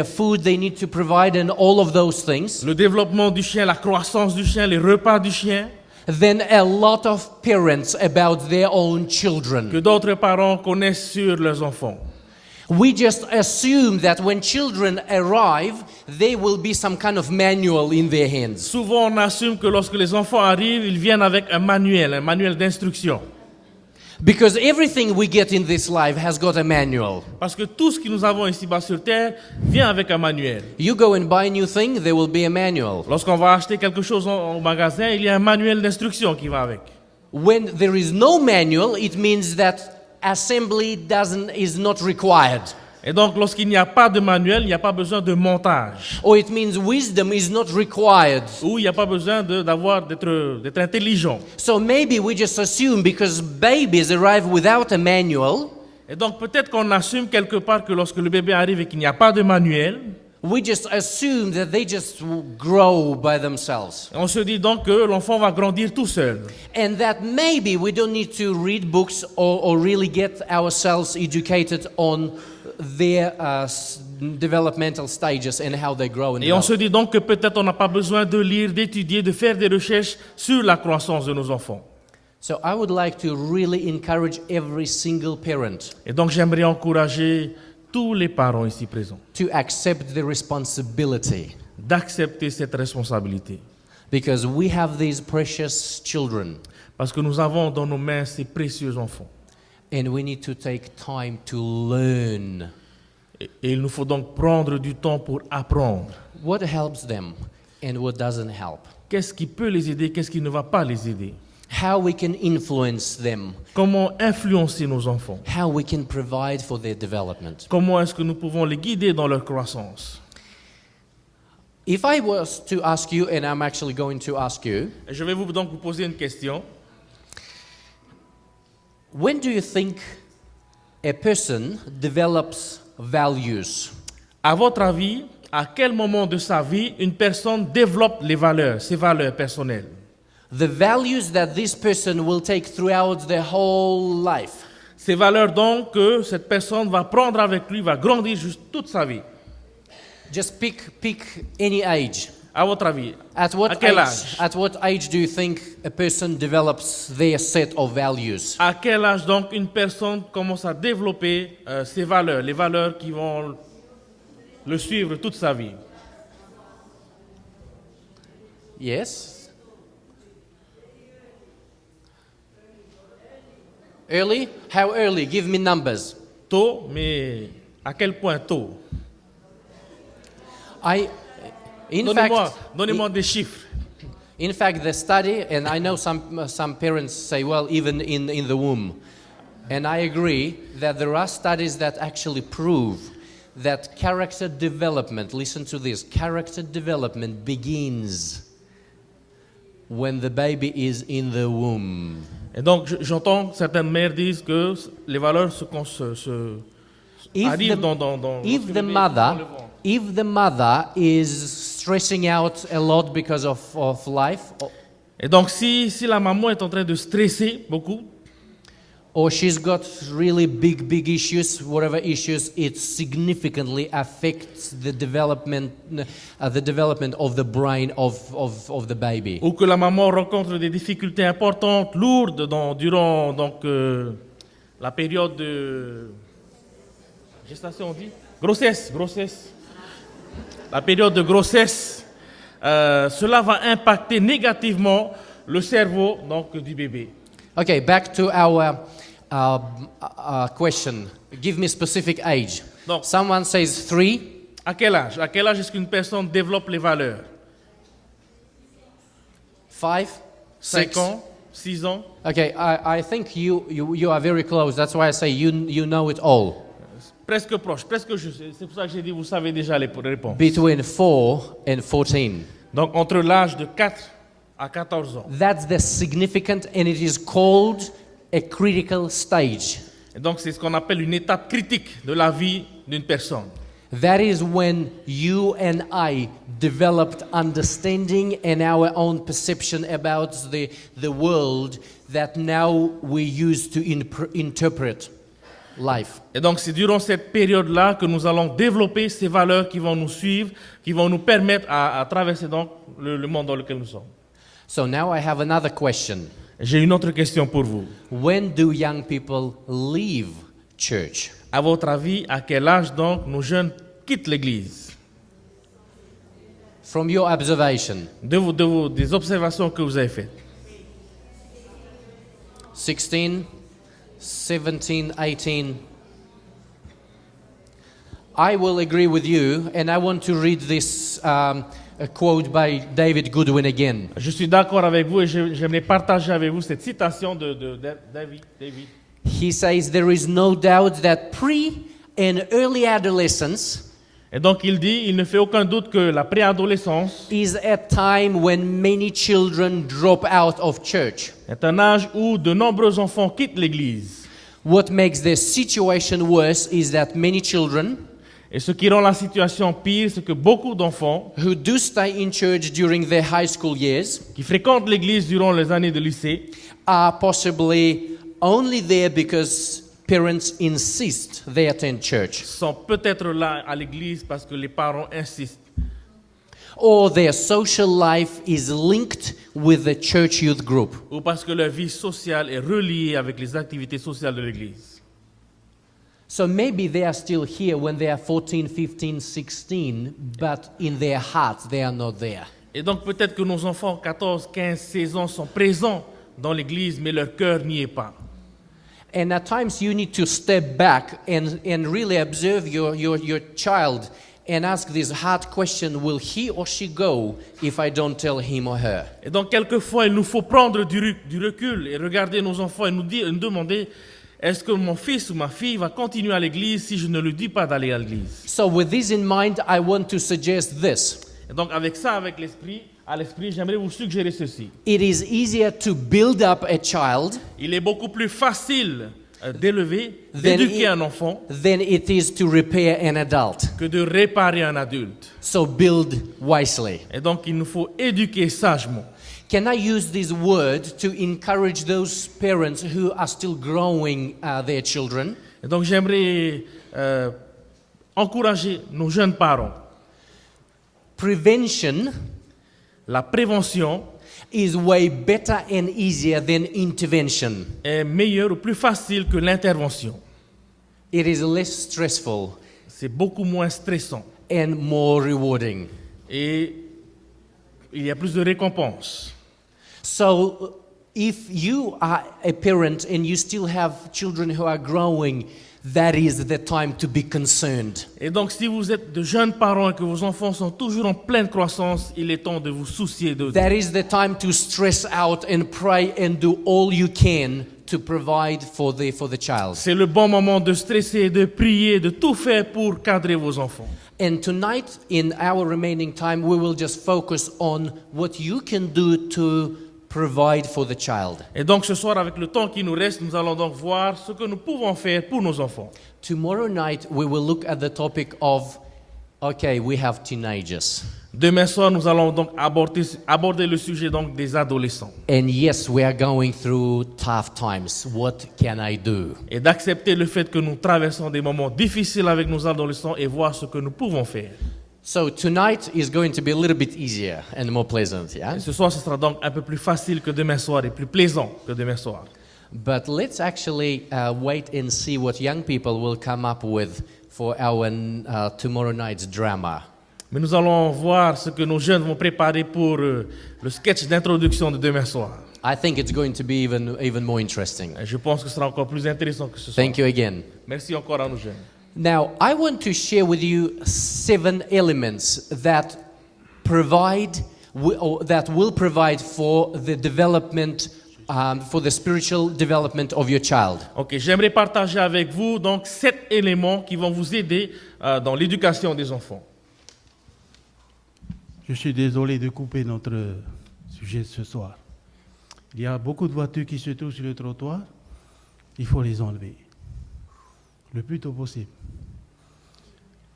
food they need to provide and all of those things, le développement du chien, la croissance du chien, les repas du chien, than a lot of parents about their own children. que d'autres parents connaissent sur leurs enfants. We just assume that when children arrive, there will be some kind of manual in their hands. Souvent, on assume que lorsque les enfants arrivent, ils viennent avec un manuel d'instruction. Because everything we get in this life has got a manual. Parce que tout ce que nous avons ici-bas sur Terre vient avec un manuel. You go and buy a new thing, there will be a manual. Lorsqu'on va acheter quelque chose au magasin, il y a un manuel d'instruction qui va avec. When there is no manual, it means that assembly is not required. Et donc, lorsqu'il n'y a pas de manuel, il n'y a pas besoin de montage. Or it means wisdom is not required. Ou il n'y a pas besoin d'être intelligent. So maybe we just assume because babies arrive without a manual, Et donc, peut-être qu'on assume quelque part que lorsque le bébé arrive et qu'il n'y a pas de manuel, we just assume that they just grow by themselves. on se dit donc que l'enfant va grandir tout seul. And that maybe we don't need to read books or really get ourselves educated on their developmental stages and how they grow and Et on develop. se dit donc que peut-être on n'a pas besoin de lire, d'étudier, de faire des recherches sur la croissance de nos enfants. So I would like to really encourage every single parent Et donc j'aimerais encourager tous les parents ici présents to accept the responsibility d'accepter cette responsabilité. because we have these precious children Parce que nous avons dans nos mains ces précieux enfants. and we need to take time to learn Et il nous faut donc prendre du temps pour apprendre. what helps them and what doesn't help. Qu'est-ce qui peut les aider, qu'est-ce qui ne va pas les aider. how we can influence them, comment influencer nos enfants, how we can provide for their development. comment est-ce que nous pouvons les guider dans leur croissance. If I was to ask you, and I'm actually going to ask you, Et je vais donc vous poser une question. when do you think a person develops values? À votre avis, à quel moment de sa vie une personne développe les valeurs, ses valeurs personnelles? The values that this person will take throughout their whole life. Ces valeurs donc que cette personne va prendre avec lui, va grandir juste toute sa vie. Just pick any age. À votre avis, At what à quel âge? At what age do you think a person develops their set of values? À quel âge donc une personne commence à développer ses valeurs, les valeurs qui vont le suivre toute sa vie? Yes. Early? How early? Give me numbers. Tôt, mais à quel point tôt? Donnez-moi des chiffres. In fact, the study, and I know some parents say, well, even in the womb. And I agree that there are studies that actually prove that character development, listen to this, character development begins when the baby is in the womb. Et donc, j'entends certaines mères disent que les valeurs arrivent dans if lorsque the le bébé mother, dans le ventre. if the mother is stressing out a lot because of life, Et donc, si la maman est en train de stresser beaucoup, or she's got really big issues, whatever issues, it significantly affects the development of the brain of the baby. ou que la maman rencontre des difficultés importantes, lourdes, durant la période de gestation, on dit grossesse. La période de grossesse, cela va impacter négativement le cerveau donc, du bébé. Okay, back to our question. Give me specific age. Donc- Someone says 3. À quel âge? À quel âge est-ce qu'une personne développe les valeurs? 5, 5 6 ans? 6 ans? Okay, I think you are very close. That's why I say you know it all. Presque proche, presque juste. C'est pour ça que j'ai dit, vous savez déjà les réponses. Between 4 and 14. Donc, entre l'âge de 4 à 14 ans. That's the significant, and it is called a critical stage. Et donc, c'est ce qu'on appelle une étape critique de la vie d'une personne. That is when you and I developed understanding and our own perception about the world that now we use to interpret life. Et donc, c'est durant cette période-là que nous allons développer ces valeurs qui vont nous suivre, qui vont nous permettre à traverser donc le monde dans lequel nous sommes. So now I have another question. J'ai une autre question pour vous. When do young people leave church? À votre avis, à quel âge donc nos jeunes quittent l'Église? From your observation, Des observations que vous avez faites. 16, 17, 18. I will agree with you, and I want to read this a quote by David Goodwin again. Je suis d'accord avec vous et j'aimerais partager avec vous cette citation de David. He says, there is no doubt that pre and early adolescence Et donc il dit, il ne fait aucun doute que la préadolescence is a time when many children drop out of church. est un âge où de nombreux enfants quittent l'Église. What makes the situation worse is that many children Et ce qui rend la situation pire, c'est que beaucoup d'enfants who do stay in church during their high school years qui fréquentent l'Église durant les années de lycée are possibly only there because parents insist they attend church, sont peut-être là à l'Église parce que les parents insistent. or their social life is linked with the church youth group. Ou parce que leur vie sociale est reliée avec les activités sociales de l'Église. So maybe they are still here when they are 14, 15, 16, but in their hearts they are not there. Et donc peut-être que nos enfants 14, 15, 16 ans sont présents dans l'Église, mais leur cœur n'y est pas. And at times you need to step back and really observe your child and ask this hard question, will he or she go if I don't tell him or her? Et donc, quelquefois, il nous faut prendre du recul et regarder nos enfants et nous demander, est-ce que mon fils ou ma fille va continuer à l'église si je ne lui dis pas d'aller à l'église? So with this in mind, I want to suggest this. Et donc, avec ça, à l'esprit, j'aimerais vous suggérer ceci. It is easier to build up a child Il est beaucoup plus facile d'élever, Then d'éduquer it- un enfant than it is to repair an adult. que de réparer un adulte. So build wisely. Et donc, il nous faut éduquer sagement. Can I use this word to encourage those parents who are still growing their children? Et donc, j'aimerais encourager nos jeunes parents. Prevention La prévention is way better and easier than intervention. est meilleure ou plus facile que l'intervention. It is less stressful C'est beaucoup moins stressant. and more rewarding. Et il y a plus de récompenses. So, if you are a parent and you still have children who are growing, that is the time to be concerned. Et donc, si vous êtes de jeunes parents et que vos enfants sont toujours en pleine croissance, il est temps de vous soucier d'eux. That is the time to stress out and pray and do all you can to provide for the child. C'est le bon moment de stresser, de prier, de tout faire pour cadrer vos enfants. And tonight, in our remaining time, we will just focus on what you can do to provide for the child. Et donc, ce soir, avec le temps qui nous reste, nous allons donc voir ce que nous pouvons faire pour nos enfants. Tomorrow night, we will look at the topic of, okay, we have teenagers. Demain soir, nous allons donc aborder le sujet donc des adolescents. And yes, we are going through tough times. What can I do? Et d'accepter le fait que nous traversons des moments difficiles avec nos adolescents et voir ce que nous pouvons faire. So tonight is going to be a little bit easier and more pleasant, yeah? Et ce soir, ce sera donc un peu plus facile que demain soir et plus plaisant que demain soir. But let's actually wait and see what young people will come up with for our tomorrow night's drama. Mais nous allons voir ce que nos jeunes vont préparer pour le sketch d'introduction de demain soir. I think it's going to be even more interesting. Et je pense que ce sera encore plus intéressant que ce soir. Thank you again. Merci encore à nos jeunes. Now, I want to share with you 7 elements that will provide for the development, for the spiritual development of your child. Ok, j'aimerais partager avec vous donc 7 éléments qui vont vous aider dans l'éducation des enfants. Je suis désolé de couper notre sujet ce soir. Il y a beaucoup de voitures qui se trouvent sur le trottoir. Il faut les enlever le plus tôt possible.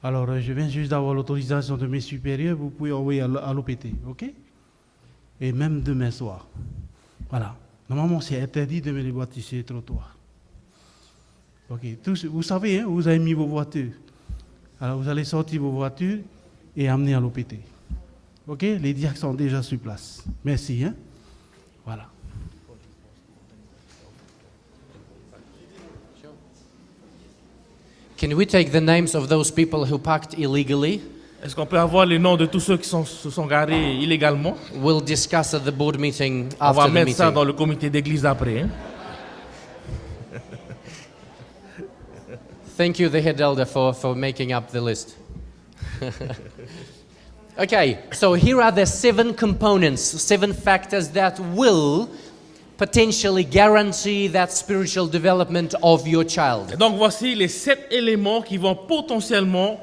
Alors, je viens juste d'avoir l'autorisation de mes supérieurs. Vous pouvez envoyer à l'OPT, ok? Et même demain soir. Voilà. Normalement, c'est interdit de mettre les voitures sur le trottoir. Ok. Tous, vous savez, hein, vous avez mis vos voitures. Alors, vous allez sortir vos voitures et amener à l'OPT. Ok? Les diacres sont déjà sur place. Merci. Hein? Voilà. Can we take the names of those people who parked illegally? Est-ce qu'on peut avoir les noms de tous ceux qui se sont garés illégalement? We'll discuss at the board meeting On va after the mettre ça meeting. dans le comité d'église après. Hein? Thank you, the head elder, for making up the list. Okay, so here are the 7 components, 7 factors that will potentially guarantee that spiritual development of your child. Et donc voici les 7 éléments qui vont potentiellement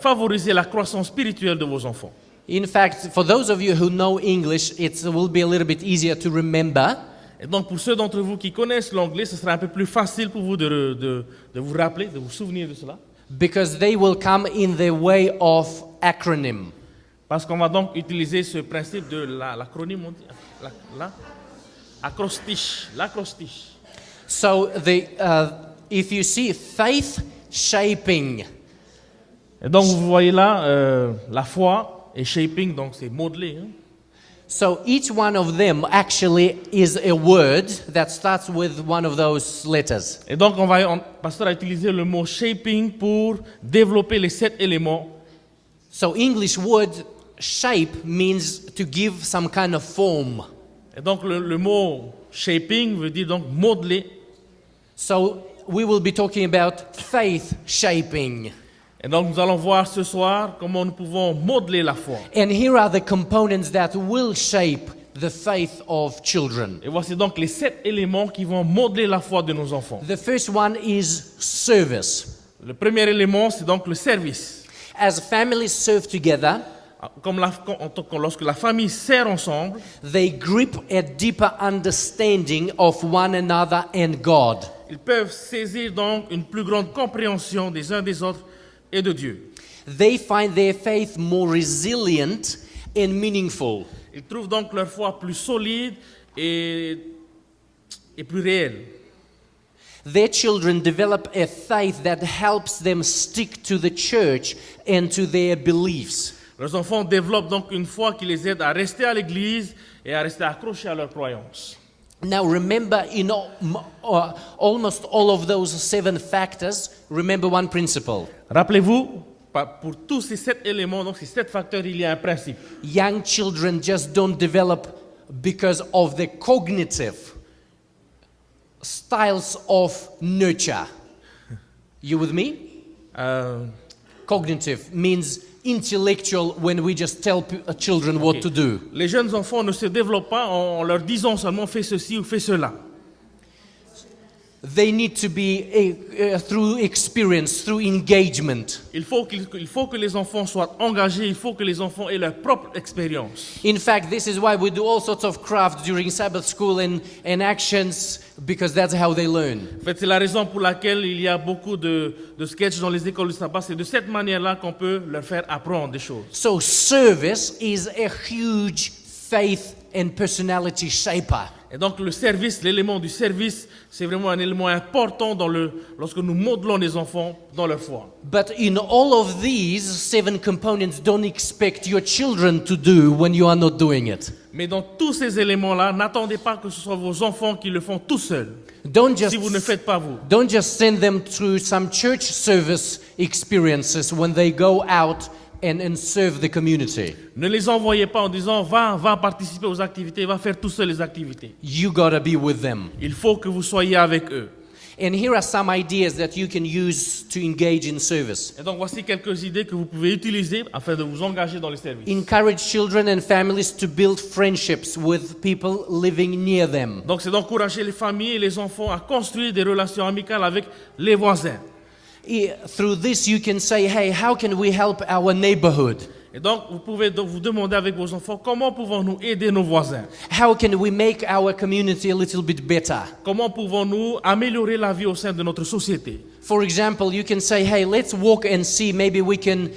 favoriser la croissance spirituelle de vos enfants. In fact, for those of you who know English, it will be a little bit easier to remember. Et donc pour ceux d'entre vous qui connaissent l'anglais, ce sera un peu plus facile pour vous de vous rappeler, de vous souvenir de cela. Because they will come in the way of acronym. Parce qu'on va donc utiliser ce principe de l'acronyme, on dit, l'acrostiche. So if you see faith shaping, Et donc vous voyez là, la foi et shaping, donc c'est modeler. Hein. so each one of them actually is a word that starts with one of those letters. Et donc pasteur a utilisé le mot shaping pour développer les 7 éléments. So English word shape means to give some kind of form. Et donc le mot shaping veut dire donc modeler. So we will be talking about faith shaping. Et donc nous allons voir ce soir comment nous pouvons modeler la foi. And here are the components that will shape the faith of children. Et voici donc les 7 éléments qui vont modeler la foi de nos enfants. The first one is service. Le premier élément, c'est donc le service. As families serve together, Lorsque la famille sert ensemble, they grip a deeper understanding of one another and God. ils peuvent saisir donc une plus grande compréhension des uns des autres et de Dieu. They find their faith more resilient and meaningful. Ils trouvent donc leur foi plus solide et plus réelle. Their children develop a faith that helps them stick to the church and to their beliefs. Leurs enfants développent donc une foi qui les aide à rester à l'église et à rester accrochés à leurs croyances. Now remember, in almost all of those 7 factors, remember one principle. Rappelez-vous, pour tous ces 7 éléments, donc ces 7 facteurs, il y a un principe. Young children just don't develop because of the cognitive styles of nurture. You with me? Cognitive means intellectual when we just tell children what to do. Les jeunes enfants ne se développent pas en leur disant seulement fais ceci ou fais cela. They need to be through experience, through engagement. Il faut que les enfants soient engagés, il faut que les enfants aient leur propre expérience. In fact, this is why we do all sorts of crafts during Sabbath school and actions, because that's how they learn. En fait, c'est la raison pour laquelle il y a beaucoup de sketchs dans les écoles du sabbat. C'est de cette manière-là qu'on peut leur faire apprendre des choses. So service is a huge faith and personality shaper. Et donc le service, l'élément du service, c'est vraiment un élément important lorsque nous modelons les enfants dans leur foi. But in all of these 7 components, don't expect your children to do when you are not doing it. Mais dans tous ces éléments-là, n'attendez pas que ce soit vos enfants qui le font tout seuls. Si vous ne faites pas vous. Don't just send them through some church service experiences when they go out and serve the community. Ne les envoyez pas en disant va participer aux activités, va faire tout seul les activités. You gotta be with them. Il faut que vous soyez avec eux. And here are some ideas that you can use to engage in service. Et donc voici quelques idées que vous pouvez utiliser afin de vous engager dans les services. Encourage children and families to build friendships with people living near them. Donc c'est d'encourager les familles et les enfants à construire des relations amicales avec les voisins. Through this you can say, hey, how can we help our neighborhood? Et donc vous pouvez vous demander avec vos enfants comment pouvons-nous aider nos voisins? How can we make our community a little bit better? Comment pouvons-nous améliorer la vie au sein de notre société? For example, you can say, hey, let's walk and see, maybe we can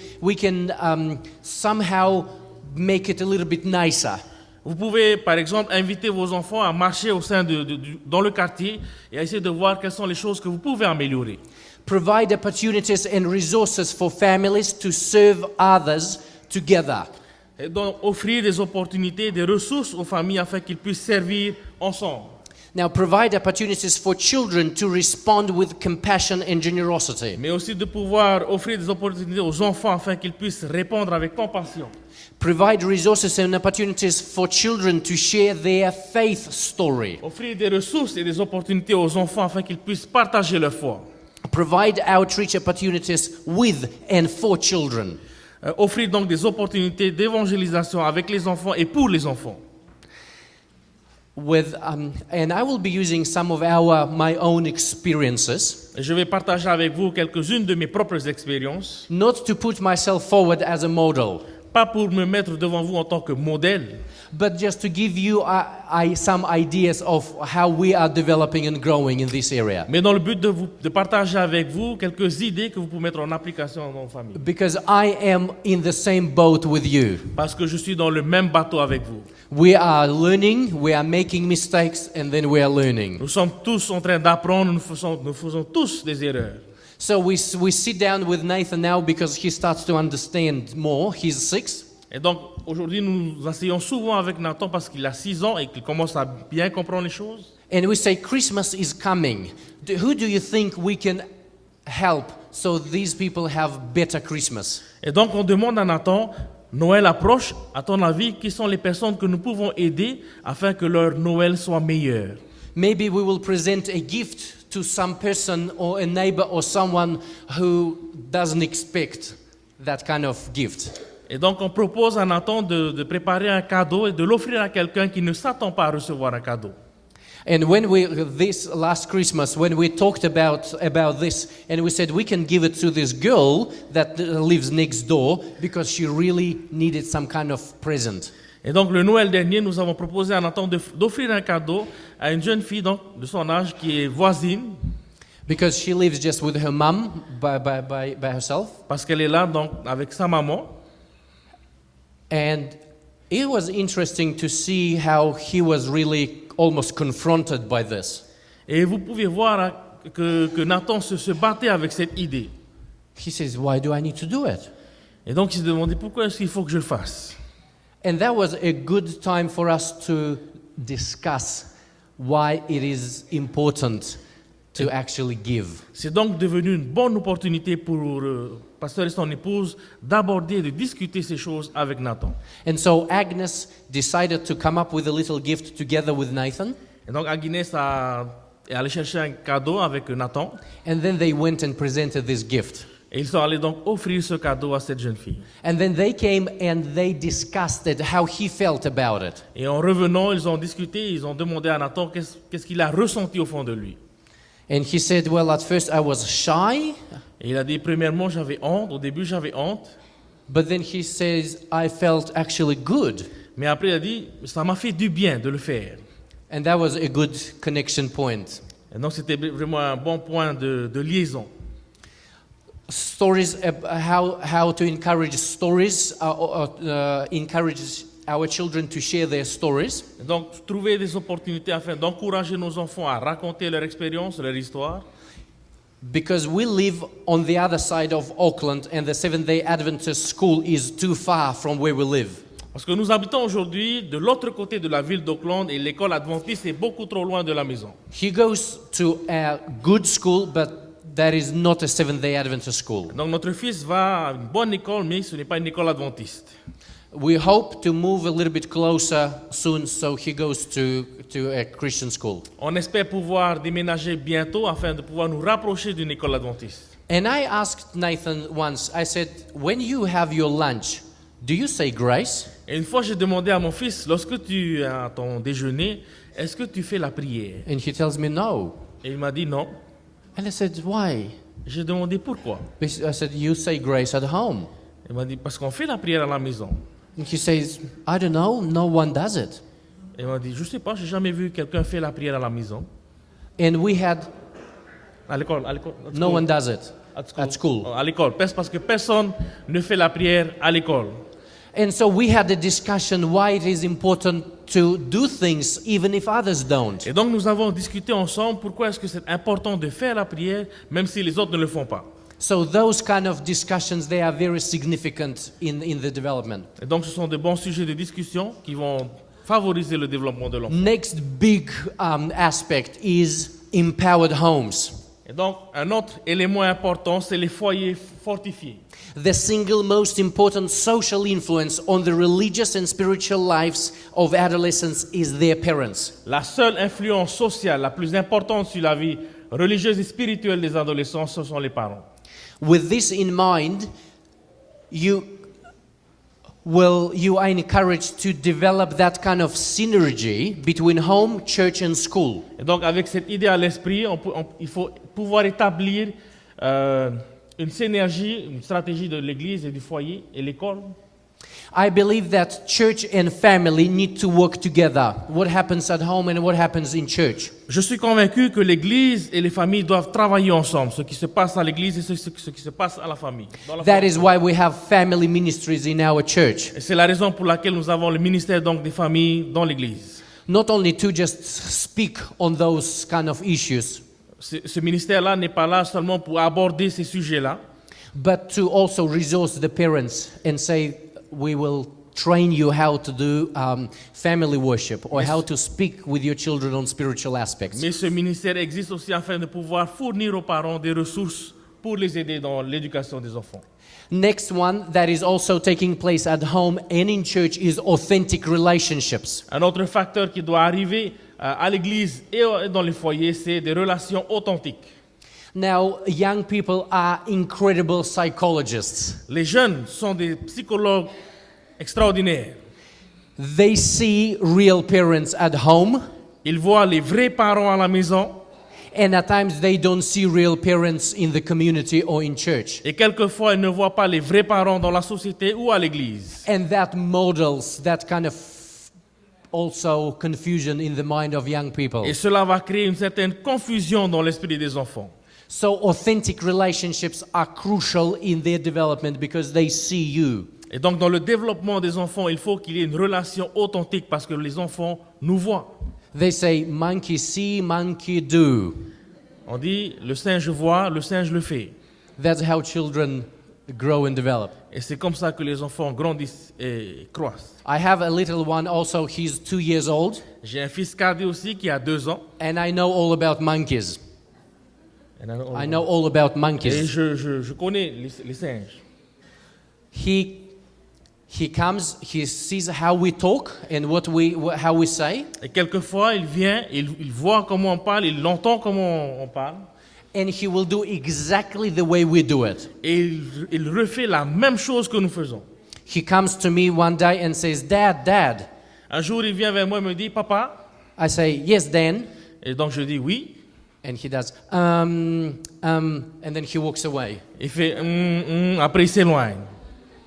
somehow make it a little bit nicer. Vous pouvez, par exemple, inviter vos enfants à marcher dans le quartier et à essayer de voir quelles sont les choses que vous pouvez améliorer. Provide opportunities and resources for families to serve others together. Et donc, offrir des opportunités, des ressources aux familles afin qu'ils puissent servir ensemble. Now, provide opportunities for children to respond with compassion and generosity. Mais aussi de pouvoir offrir des opportunités aux enfants afin qu'ils puissent répondre avec compassion. Provide resources and opportunities for children to share their faith story. Offrir des ressources et des opportunités aux enfants afin qu'ils puissent partager leur foi. Provide outreach opportunities with and for children. Offrir donc des opportunités d'évangélisation avec les enfants et pour les enfants. And I will be using some of my own experiences. Je vais partager avec vous quelques-unes de mes propres expériences. Not to put myself forward as a model. Pas pour me mettre devant vous en tant que modèle. But just to give you some ideas of how we are developing and growing in this area. Mais dans le but de partager avec vous quelques idées que vous pouvez mettre en application dans vos familles. Because I am in the same boat with you. Parce que je suis dans le même bateau avec vous. We are learning, we are making mistakes, and then we are learning. Nous sommes tous en train d'apprendre, nous faisons tous des erreurs. So we sit down with Nathan now because he starts to understand more. He's 6. Et donc, aujourd'hui, nous asseyons souvent avec Nathan parce qu'il a 6 ans et qu'il commence à bien comprendre les choses. And we say, Christmas is coming. Who do you think we can help so these people have better Christmas? Et donc, on demande à Nathan, Noël approche, à ton avis, qui sont les personnes que nous pouvons aider afin que leur Noël soit meilleur? Maybe we will present a gift to some person or a neighbor or someone who doesn't expect that kind of gift. Et donc, on propose à Nathan de préparer un cadeau et de l'offrir à quelqu'un qui ne s'attend pas à recevoir un cadeau. And when this last Christmas, when we talked about this, and we said we can give it to this girl that lives next door because she really needed some kind of present. Et donc, le Noël dernier, nous avons proposé à Nathan d'offrir un cadeau à une jeune fille donc, de son âge qui est voisine. Because she lives just with her mom by herself. Parce qu'elle est là donc, avec sa maman. And it was interesting to see how he was really almost confronted by this. Et vous pouvez voir que Nathan se battait avec cette idée. He says, why do I need to do it? Et donc, il se demandait pourquoi est-ce qu'il faut que je le fasse. And that was a good time for us to discuss why it is important to actually give. C'est donc devenu une bonne opportunité pour pasteur et son épouse d'aborder et de discuter ces choses avec Nathan. And so Agnes decided to come up with a little gift together with Nathan. Et donc Agnès est allée chercher un cadeau avec Nathan. And then they went and presented this gift. Et ils sont allés donc offrir ce cadeau à cette jeune fille. And then they came and they discussed it, how he felt about it. Et en revenant, ils ont discuté, ils ont demandé à Nathan qu'est-ce qu'il a ressenti au fond de lui. And he said, well, at first I was shy. Et il a dit, premièrement, j'avais honte. Au début, j'avais honte. But then he says, I felt actually good. Mais après, il a dit, ça m'a fait du bien de le faire. And that was a good connection point. Et donc, c'était vraiment un bon point de liaison. Stories, how to encourage stories, encourage our children to share their stories. Et donc, trouver des opportunités afin d'encourager nos enfants à raconter leur expérience, leur histoire. Because we live on the other side of Auckland and the Seventh-day Adventist school is too far from where we live. Parce que nous habitons aujourd'hui de l'autre côté de la ville d'Auckland et l'école adventiste est beaucoup trop loin de la maison. He goes to a good school, but that is not a Seventh-day Adventist school. Donc notre fils va à une bonne école, mais ce n'est pas une école adventiste. We hope to move a little bit closer soon, so he goes to a Christian school. On espère pouvoir déménager bientôt afin de pouvoir nous rapprocher d'une école adventiste. And I asked Nathan once, I said, when you have your lunch, do you say grace? Et une fois, j'ai demandé à mon fils, lorsque tu as ton déjeuner, est-ce que tu fais la prière? And he tells me no. Et il m'a dit non. And I said, why? J'ai demandé pourquoi. I said, you say grace at home. Il m'a dit, parce qu'on fait la prière à la maison. And he says, I don't know, no one does it. Et il m'a dit, je sais pas, j'ai jamais vu quelqu'un faire la prière à la maison. And we had, À l'école. no one does it at school. À l'école. Parce que personne ne fait la prière à l'école. And so we had a discussion why it is important to do things even if others don't. Et donc nous avons discuté ensemble pourquoi est-ce que c'est important de faire la prière même si les autres ne le font pas. So those kind of discussions, they are very significant in the development. Et donc ce sont de bons sujets de discussion qui vont favoriser le développement de l'enfant. Next big aspect is empowered homes. Et donc un autre élément important, c'est les foyers fortifiés. The single most important social influence on the religious and spiritual lives of adolescents is their parents. La seule influence sociale la plus importante sur la vie religieuse et spirituelle des adolescents, ce sont les parents. With this in mind, you are encouraged to develop that kind of synergy between home, church and school. Et donc avec cette idée à l'esprit, il faut pouvoir établir une synergie, une stratégie de l'église et du foyer et l'école. I believe that church and family need to work together. What happens at home and what happens in church. Je suis convaincu que l'église et les familles doivent travailler ensemble, ce qui se passe à l'église et ce qui se passe à la famille. That is why we have family ministries in our church. Et c'est la raison pour laquelle nous avons le ministère donc des familles dans l'église. Not only to just speak on those kind of issues, Ce ministère-là n'est pas là seulement pour aborder ces sujets-là, but to also resource the parents and say, we will train you how to do family worship or how to speak with your children on spiritual aspects. mais ce ministère existe aussi afin de pouvoir fournir aux parents des ressources pour les aider dans l'éducation des enfants. Next one that is also taking place at home and in church is authentic relationships. Un autre facteur qui doit arriver à l'église et dans les foyers, c'est des relations authentiques. Now, young people are incredible psychologists. Les jeunes sont des psychologues extraordinaires. They see real parents at home, Ils voient les vrais parents à la maison and at times they don't see real parents in the community or in church. et quelquefois ils ne voient pas les vrais parents dans la société ou à l'église. And that models that kind of also confusion in the mind of young people. Et cela va créer une certaine confusion dans l'esprit des enfants. So authentic relationships are crucial in their development because they see you. Et donc dans le développement des enfants, il faut qu'il y ait une relation authentique parce que les enfants nous voient. They say monkey see, monkey do. On dit le singe voit, le singe le fait. That's how children grow and develop. Et c'est comme ça que les enfants grandissent et croissent. I have a little one also, he's 2 years old, J'ai un fils cadet aussi qui a 2 ans. and I know all about monkeys. I know all about Et monkeys. je connais les singes. He comes, he sees how we talk and how we say, Et quelquefois, il vient, il voit comment on parle, il entend comment on parle. and he will do exactly the way we do it. Et il refait la même chose que nous faisons. He comes to me one day and says, Dad. Un jour, il vient vers moi et me dit, Papa. I say, yes, Dan. Et donc, je dis oui. And he does, and then he walks away. Il fait, après il s'éloigne.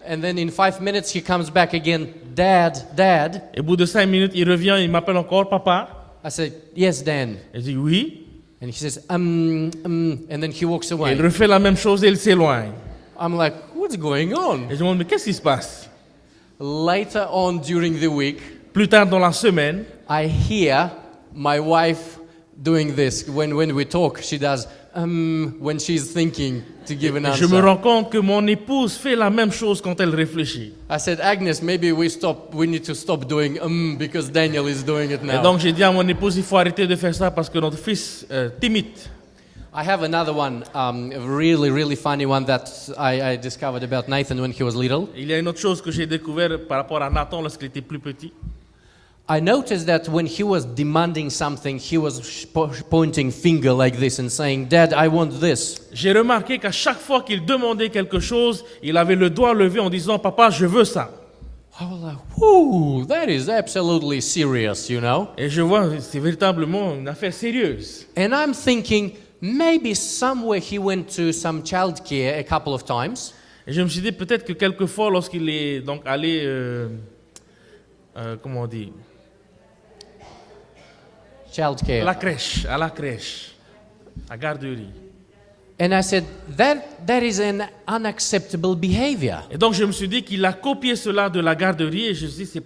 And then in 5 minutes, he comes back again, Dad. Et au bout de 5 minutes, il revient, il m'appelle encore, Papa. I say, yes, Dan. Et je dis oui. And he says, and then he walks Et il away. refait la même chose et il s'éloigne. I'm like, what's going on? Et je me demande, mais qu'est-ce qui se passe? Later on during the week, Plus tard dans la semaine, I hear my wife doing this. When we talk, she does, when she's thinking to give an je me answer. rends compte que mon épouse fait la même chose quand elle réfléchit. I said, Agnes, maybe we need to stop doing because Daniel is doing it Et now. donc j'ai dit à mon épouse, il faut arrêter de faire ça parce que notre fils t'imite. I have another one, a really funny one that I discovered about Nathan when he was little. Il y a une autre chose que j'ai découvert par rapport à Nathan lorsqu'il était plus petit. I noticed that when he was demanding something, he was pointing finger like this and saying, Dad, I want this. J'ai remarqué qu'à chaque fois qu'il demandait quelque chose, il avait le doigt levé en disant, Papa, je veux ça. I was like, whoo, that is absolutely serious, you know? Et je vois, c'est véritablement une affaire sérieuse. And I'm thinking, maybe somewhere he went to some childcare a couple of times. Et je me suis dit peut-être que quelquefois, lorsqu'il est donc allé, comment on dit, Childcare. à la crèche, à garderie. And I said, that is an unacceptable behavior. Et donc je me suis dit qu'il a copié cela de la garderie et je me suis dit,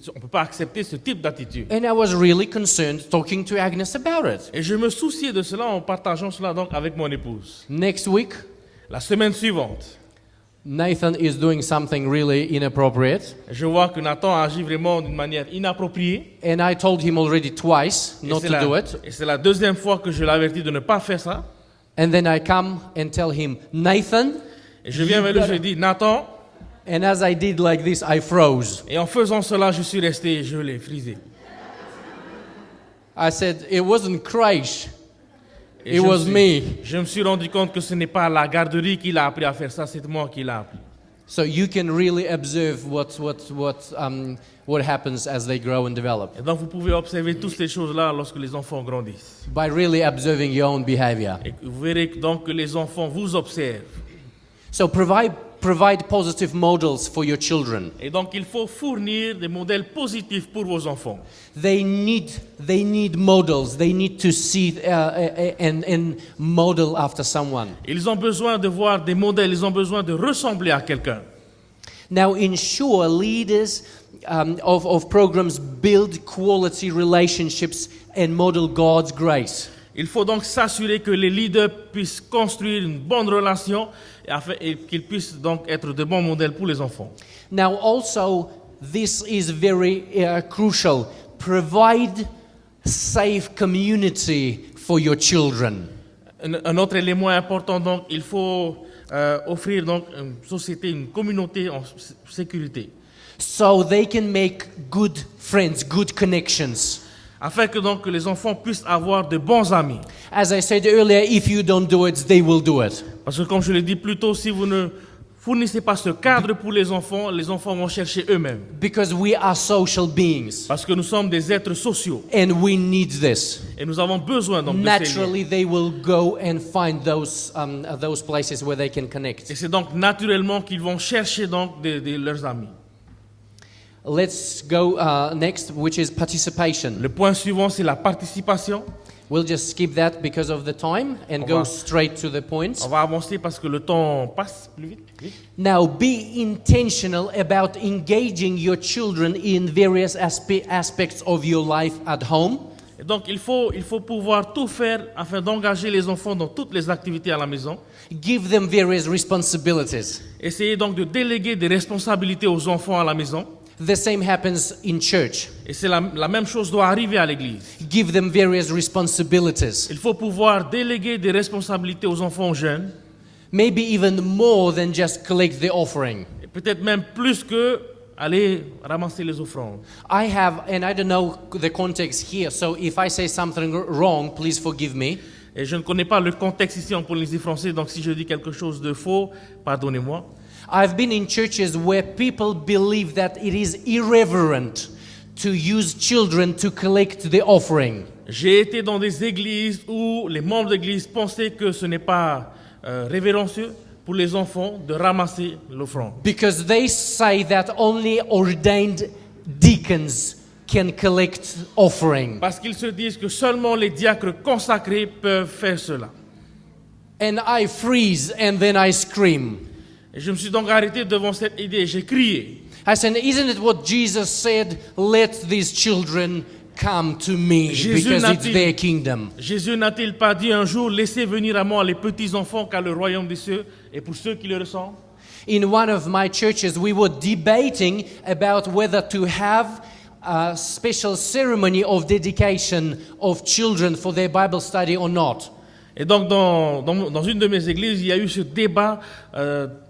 on ne peut pas accepter ce type d'attitude. And I was really concerned talking to Agnes about it. Et je me souciais de cela en partageant cela donc avec mon épouse. Next week, La semaine suivante, Nathan is doing something really inappropriate. je vois que Nathan agit vraiment d'une manière inappropriée. And I told him already twice Et not c'est to do it. et c'est la deuxième fois que je l'avertis de ne pas faire ça. And then I come and tell him, Nathan. Et je viens vers lui et je lui dis, Nathan. And as I did like this, I froze. Et en faisant cela, je suis resté gelé, frisé. I said, it wasn't Christ. Et It was me. Je me suis rendu compte que ce n'est pas la garderie qui l'a appris à faire ça, c'est moi qui l'a appris. So you can really observe what happens as they grow and develop Et donc vous pouvez observer toutes ces choses-là lorsque les enfants grandissent. by really observing your own behavior. Et vous verrez donc que les enfants vous observent. So provide positive models for your children. Et donc il faut fournir des modèles positifs pour vos enfants. They need models. They need to see and model after someone. Ils ont besoin de voir des modèles, ils ont besoin de ressembler à quelqu'un. Now, ensure leaders of programs build quality relationships and model God's grace. Il faut donc s'assurer que les leaders puissent construire une bonne relation et qu'ils puissent donc être de bons modèles pour les enfants. Now, also, this is very crucial. Provide safe community for your children. Un autre élément important, donc, il faut offrir donc une société, une communauté en sécurité. So they can make good friends, good connections. afin que donc que les enfants puissent avoir de bons amis. As I said earlier, if you don't do it, they will do it. Parce que comme je l'ai dit plus tôt, si vous ne fournissez pas ce cadre pour les enfants vont chercher eux-mêmes. Because we are social beings Parce que nous sommes des êtres sociaux and we need this. et nous avons besoin donc de ces liens. Naturally, they will go and find those places where they can Et connect. c'est donc naturellement qu'ils vont chercher donc leurs amis. Let's go next, which is participation. Le point suivant, c'est la participation. We'll just skip that because of the time and On go va- straight to the points. On va avancer parce que le temps passe plus vite. Now, be intentional about engaging your children in various aspects of your life at home. Et donc il faut pouvoir tout faire afin d'engager les enfants dans toutes les activités à la maison. Give them various responsibilities. Essayez donc de déléguer des responsabilités aux enfants à la maison. The same happens in church. Et c'est la même chose doit arriver à l'église. Give them various responsibilities. Il faut pouvoir déléguer des responsabilités aux enfants jeunes. Maybe even more than just collect the offering. Et peut-être même plus que aller ramasser les offrandes. I have, and I don't know the context here, so if I say something wrong, please forgive me. Et je ne connais pas le contexte ici en Polynésie française, donc si je dis quelque chose de faux, pardonnez-moi. I've been in churches where people believe that it is irreverent to use children to collect the offering. J'ai été dans des églises où les membres d'église pensaient que ce n'est pas révérencieux pour les enfants de ramasser l'offrande. Because they say that only ordained deacons can collect offering. Parce qu'ils se disent que seulement les diacres consacrés peuvent faire cela. And I freeze and then I scream. Et je me suis donc arrêté devant cette idée, j'ai crié. I said, isn't it what Jesus said? Let these children come to me Jésus because it's n'a-t-il- their kingdom. Jésus n'a-t-il pas dit un jour, laissez venir à moi les petits-enfants car le royaume des cieux est pour ceux qui le ressemblent? In one of my churches, we were debating about whether to have a special ceremony of dedication of children for their Bible study or not. Et donc dans une de mes églises, il y a eu ce débat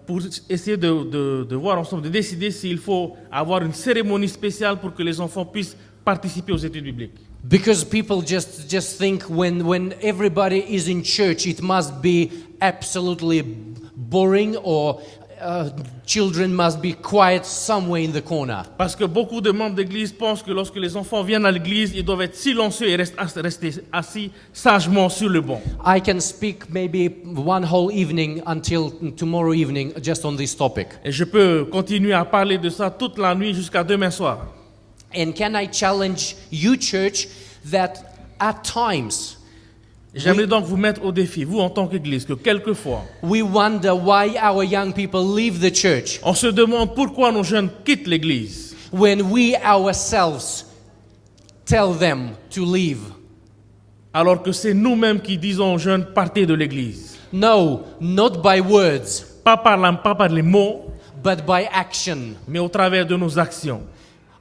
pour essayer de voir ensemble, de décider s'il faut avoir une cérémonie spéciale pour que les enfants puissent participer aux études bibliques. Because people just think when everybody is in church, it must be absolutely boring or children must be quiet somewhere in the corner. Parce que beaucoup de membres d'église pensent que lorsque les enfants viennent à l'église, ils doivent être silencieux et rester assis sagement sur le banc. I can speak maybe one whole evening until tomorrow evening just on this topic. Et je peux continuer à parler de ça toute la nuit jusqu'à demain soir. And can I challenge you, church, that at times J'aimerais donc vous mettre au défi, vous en tant qu'église, que quelquefois, we wonder why our young people leave the church on se demande pourquoi nos jeunes quittent l'église, when we ourselves tell them to leave. alors que c'est nous-mêmes qui disons aux jeunes, partez de l'église. No, not by words, Pas par les mots, but by action mais au travers de nos actions,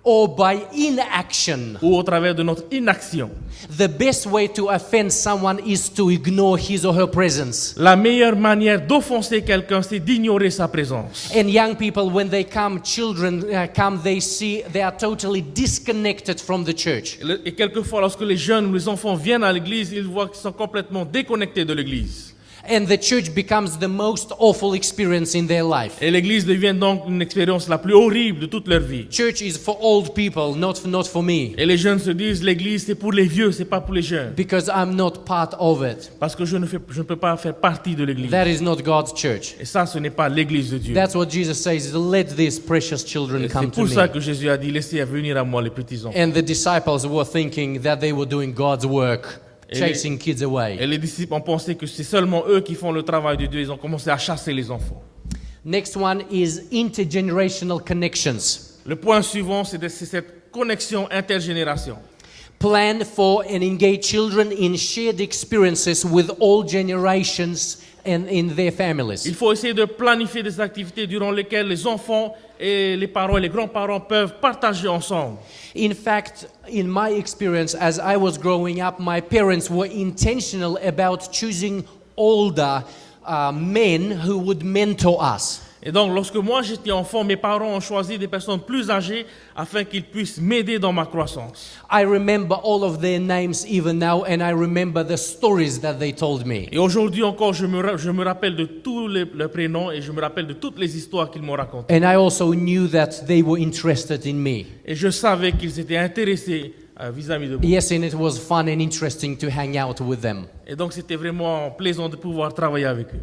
or by inaction. ou au travers de notre inaction. The best way to offend someone is to ignore his or her presence. La meilleure manière d'offenser quelqu'un, c'est d'ignorer sa présence. And young people, when they come, children come, they see they are totally disconnected from the church. Et quelquefois, lorsque les jeunes ou les enfants viennent à l'église, ils voient qu'ils sont complètement déconnectés de l'église. And the church becomes the most awful experience in their life. Et l'église devient donc une expérience la plus horrible de toute leur vie. Church is for old people, not for me, Et les jeunes se disent, l'église c'est pour les vieux, c'est pas pour les jeunes. because I'm not part of it. Parce que je ne peux pas faire partie de l'église. That is not God's church. Et ça, ce n'est pas l'église de Dieu. That's what Jesus says, let these precious children Et come c'est to pour ça me. que Jésus a dit, laissez venir à moi les petits enfants. And the disciples were thinking that they were doing God's work, chasing kids Et away. les disciples ont pensé que c'est seulement eux qui font le travail de Dieu. Ils ont commencé à chasser les enfants. Next one is intergenerational connections. Le point suivant, c'est cette connexion intergénération. Plan for and engage children in shared experiences with all generations and in their families. Il faut essayer de planifier des activités durant lesquelles les enfants et les parents et les grands-parents peuvent partager ensemble. In fact, in my experience, as I was growing up, my parents were intentional about choosing older men who would mentor us. Et donc, lorsque moi j'étais enfant, mes parents ont choisi des personnes plus âgées afin qu'ils puissent m'aider dans ma croissance. I remember all of their names even now, and I remember the stories that they told me. Et aujourd'hui encore, je me rappelle de tous leurs prénoms et je me rappelle de toutes les histoires qu'ils m'ont racontées. And I also knew that they were interested in me. Et je savais qu'ils étaient intéressés vis-à-vis de moi. Yes, and it was fun and interesting to hang out with them. Et donc, c'était vraiment plaisant de pouvoir travailler avec eux.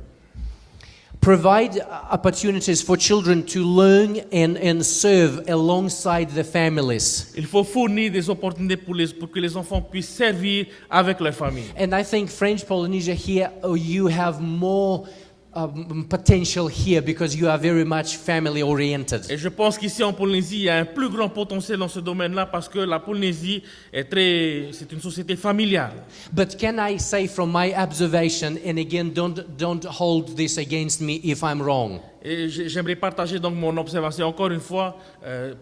Provide opportunities for children to learn and serve alongside the families. Il faut fournir des opportunités pour que les enfants puissent servir avec leur famille. And I think French Polynesia here, you have more potential here because you are very much family oriented. Et je pense qu'ici en Polynésie, il y a un plus grand potentiel dans ce domaine-là parce que la Polynésie c'est une société familiale. But can I say from my observation, and again, don't hold this against me if I'm wrong. Et j'aimerais partager donc mon observation. Encore une fois,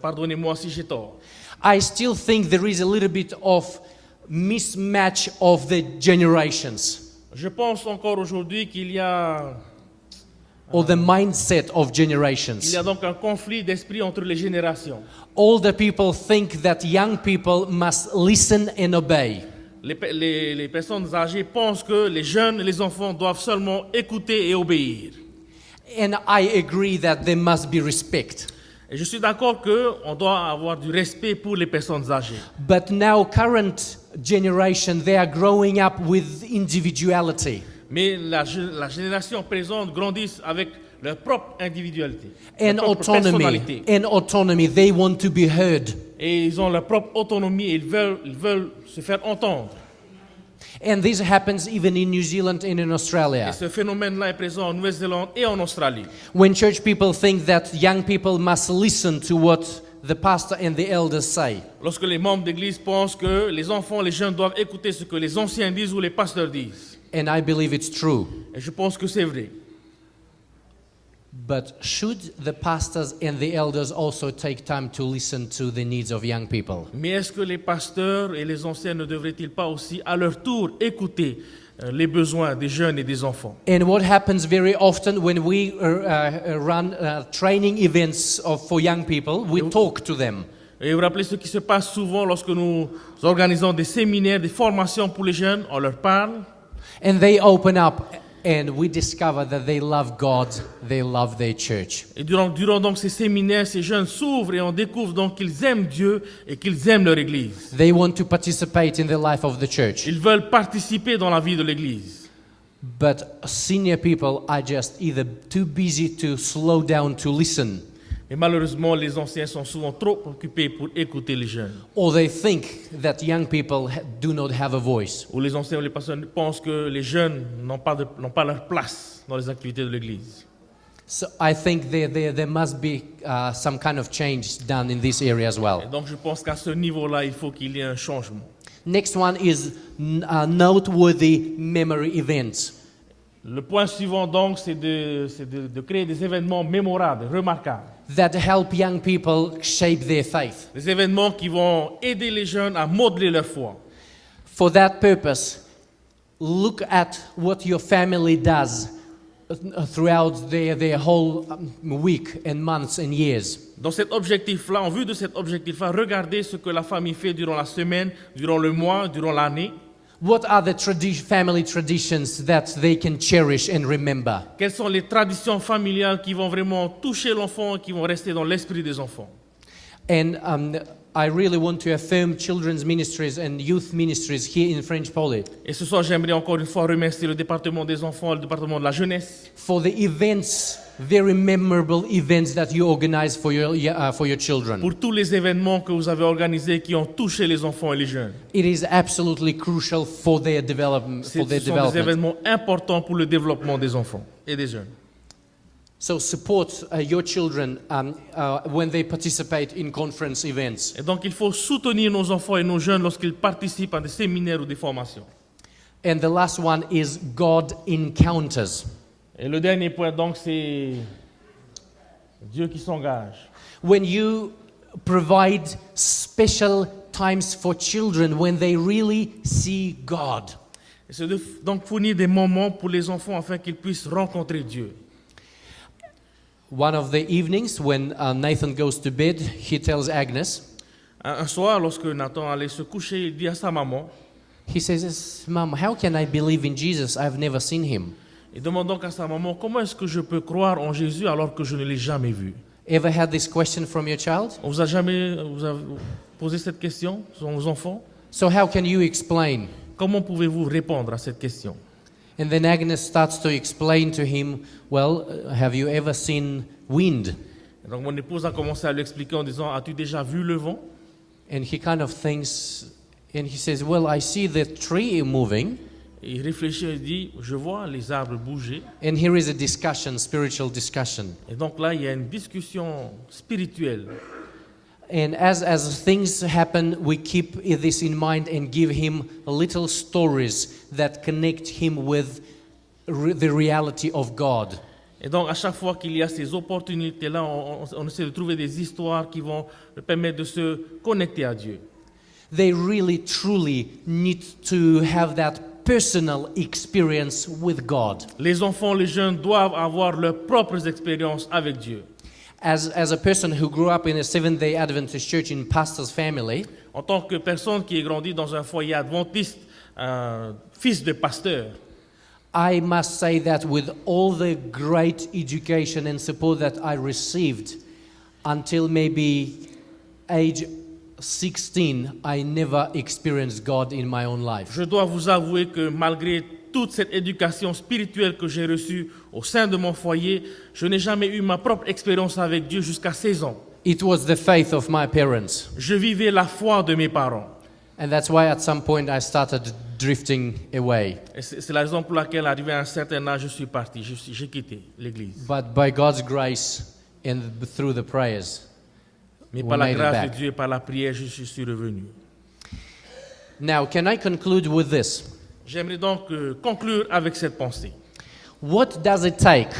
pardonnez-moi si j'ai tort. I still think there is a little bit of mismatch of the generations, Je pense encore aujourd'hui qu'il y a or the mindset of generations. donc un conflit d'esprit entre les générations. Older people think that young people must listen and obey. Les personnes âgées pensent que les jeunes et les enfants doivent seulement écouter et obéir. And I agree that there must be respect. Et je suis d'accord qu'on doit avoir du respect pour les personnes âgées. But now current generation, they are growing up with individuality. Mais la génération présente grandit avec leur propre individualité, And leur propre personnalité. autonomy, they want to be heard. Et ils ont leur propre autonomie et ils veulent se faire entendre. And this happens even in New Zealand and in Et Australia. ce phénomène-là est présent en Nouvelle-Zélande et en Australie. When church people think that young people must listen to what the pastor and the elders say. Lorsque les membres d'église pensent que les enfants, les jeunes doivent écouter ce que les anciens disent ou les pasteurs disent. And I believe it's true. Et je pense que c'est vrai. But should the pastors and the elders also take time to listen to the needs of young people? Mais est-ce que les pasteurs et les anciens ne devraient-ils pas aussi, à leur tour, écouter les besoins des jeunes et des enfants? And what happens very often when we run training events for young people, we talk to them. Et vous rappelez ce qui se passe souvent lorsque nous organisons des séminaires, des formations pour les jeunes, on leur parle. And they open up and we discover that they love God, they love their church. Et durant donc ces séminaires, ces jeunes s'ouvrent et on découvre donc qu'ils aiment Dieu et qu'ils aiment leur église. They want to participate in the life of the church. Ils veulent participer dans la vie de l'église. But senior people are just either too busy to slow down to listen, Mais malheureusement, les anciens sont souvent trop occupés pour écouter les jeunes. or they think that young people do not have a voice. Ou les anciens ou les personnes pensent que les jeunes n'ont pas leur place dans les activités de l'église. So I think there must be some kind of change done in this area as Et well. donc je pense qu'à ce niveau-là, il faut qu'il y ait un changement. Next one is noteworthy memory events. Le point suivant donc, c'est de créer des événements mémorables, remarquables. That help young people shape their faith. Des événements qui vont aider les jeunes à modeler leur foi. For that purpose, look at what your family does throughout their whole week and months and years. Dans cet objectif-là, en vue de cet objectif-là, regardez ce que la famille fait durant la semaine, durant le mois, durant l'année. What are the family traditions that they can cherish and remember? Quelles sont les traditions familiales qui vont vraiment toucher l'enfant et qui vont rester dans l'esprit des enfants? And I really want to affirm children's ministries and youth ministries here in French Poly Et ce soir, j'aimerais encore une fois remercier le département des enfants, le département de la jeunesse, for the events, very memorable events that you organize for your children. pour tous les événements que vous avez organisés qui ont touché les enfants et les jeunes. It is absolutely crucial for their development. Ce sont des événements importants pour le développement des enfants et des jeunes. So support your children when they participate in conference events. Et donc, il faut soutenir nos enfants et nos jeunes lorsqu'ils participent à des séminaires ou des formations. And the last one is God encounters. Et le dernier point, donc, c'est Dieu qui s'engage. When you provide special times for children when they really see God. Et c'est donc fournir des moments pour les enfants afin qu'ils puissent rencontrer Dieu. One of the evenings when Nathan goes to bed, he tells Agnes, Un soir, lorsque Nathan allait se coucher, il dit à sa maman, he says, Mom, how can I believe in Jesus? I've never seen him. il demande donc à sa maman, comment est-ce que je peux croire en Jésus alors que je ne l'ai jamais vu? Ever had this question from your child? On vous a jamais posé cette question, aux enfants? So how can you explain? Comment pouvez-vous répondre à cette question? And then Agnes starts to explain to him, well, have you ever seen wind? Et donc mon épouse a commencé à lui expliquer en disant, as-tu déjà vu le vent? And he kind of thinks, and he says, well, I see the tree moving. Et il réfléchit et dit, je vois les arbres bouger. And here is a discussion, spiritual discussion. Et donc là, il y a une discussion spirituelle. And as things happen, we keep this in mind and give him little stories that connect him with the reality of God. Et donc, à chaque fois qu'il y a ces opportunités-là, on essaie de trouver des histoires qui vont le permettre de se connecter à Dieu. They really, truly need to have that personal experience with God. Les enfants, les jeunes doivent avoir leurs propres expériences avec Dieu. As a person who grew up in a Seventh-day Adventist church in pastor's family, En tant que personne qui est grandi dans un foyer adventiste, fils de pasteur, I must say that with all the great education and support that I received until maybe age 16, I never experienced God in my own life. je dois vous avouer que malgré toute cette éducation spirituelle que j'ai reçue au sein de mon foyer, je n'ai jamais eu ma propre expérience avec Dieu jusqu'à 16 ans. It was the faith of my parents. Je vivais la foi de mes parents. And that's why at some point I started drifting away. Et c'est la raison pour laquelle, arrivé à un certain âge, je suis parti, j'ai quitté l'église. But by God's grace and through the prayers, Mais we par la made it grâce back. de Dieu et par la prière, je suis revenu. Now, can I conclude with this? J'aimerais donc conclure avec cette pensée. What does it take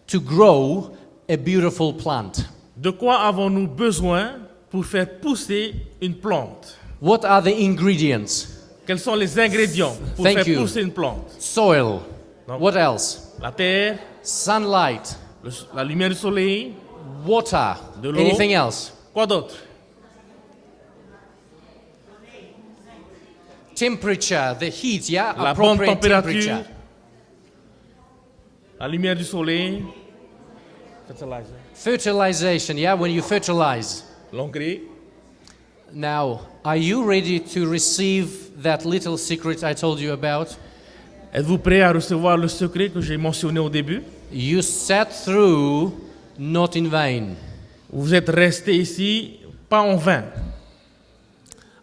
to grow a beautiful plant? De quoi avons-nous besoin pour faire pousser une plante? What are the ingredients? Quels sont les ingrédients pour Thank faire you. pousser une plante? Soil. No. What else? La terre, Sunlight. la lumière du soleil, Water. De l'eau. Anything else? quoi d'autre? Temperature, the heat, yeah? La bonne Appropriate température, temperature. la lumière du soleil, fertilizer, Fertilization, yeah? When you fertilize. l'engrais. Now, are you ready to receive that little secret I told you about? Êtes-vous prêt à recevoir le secret que j'ai mentionné au début? You sat through not in vain. Vous êtes resté ici, pas en vain.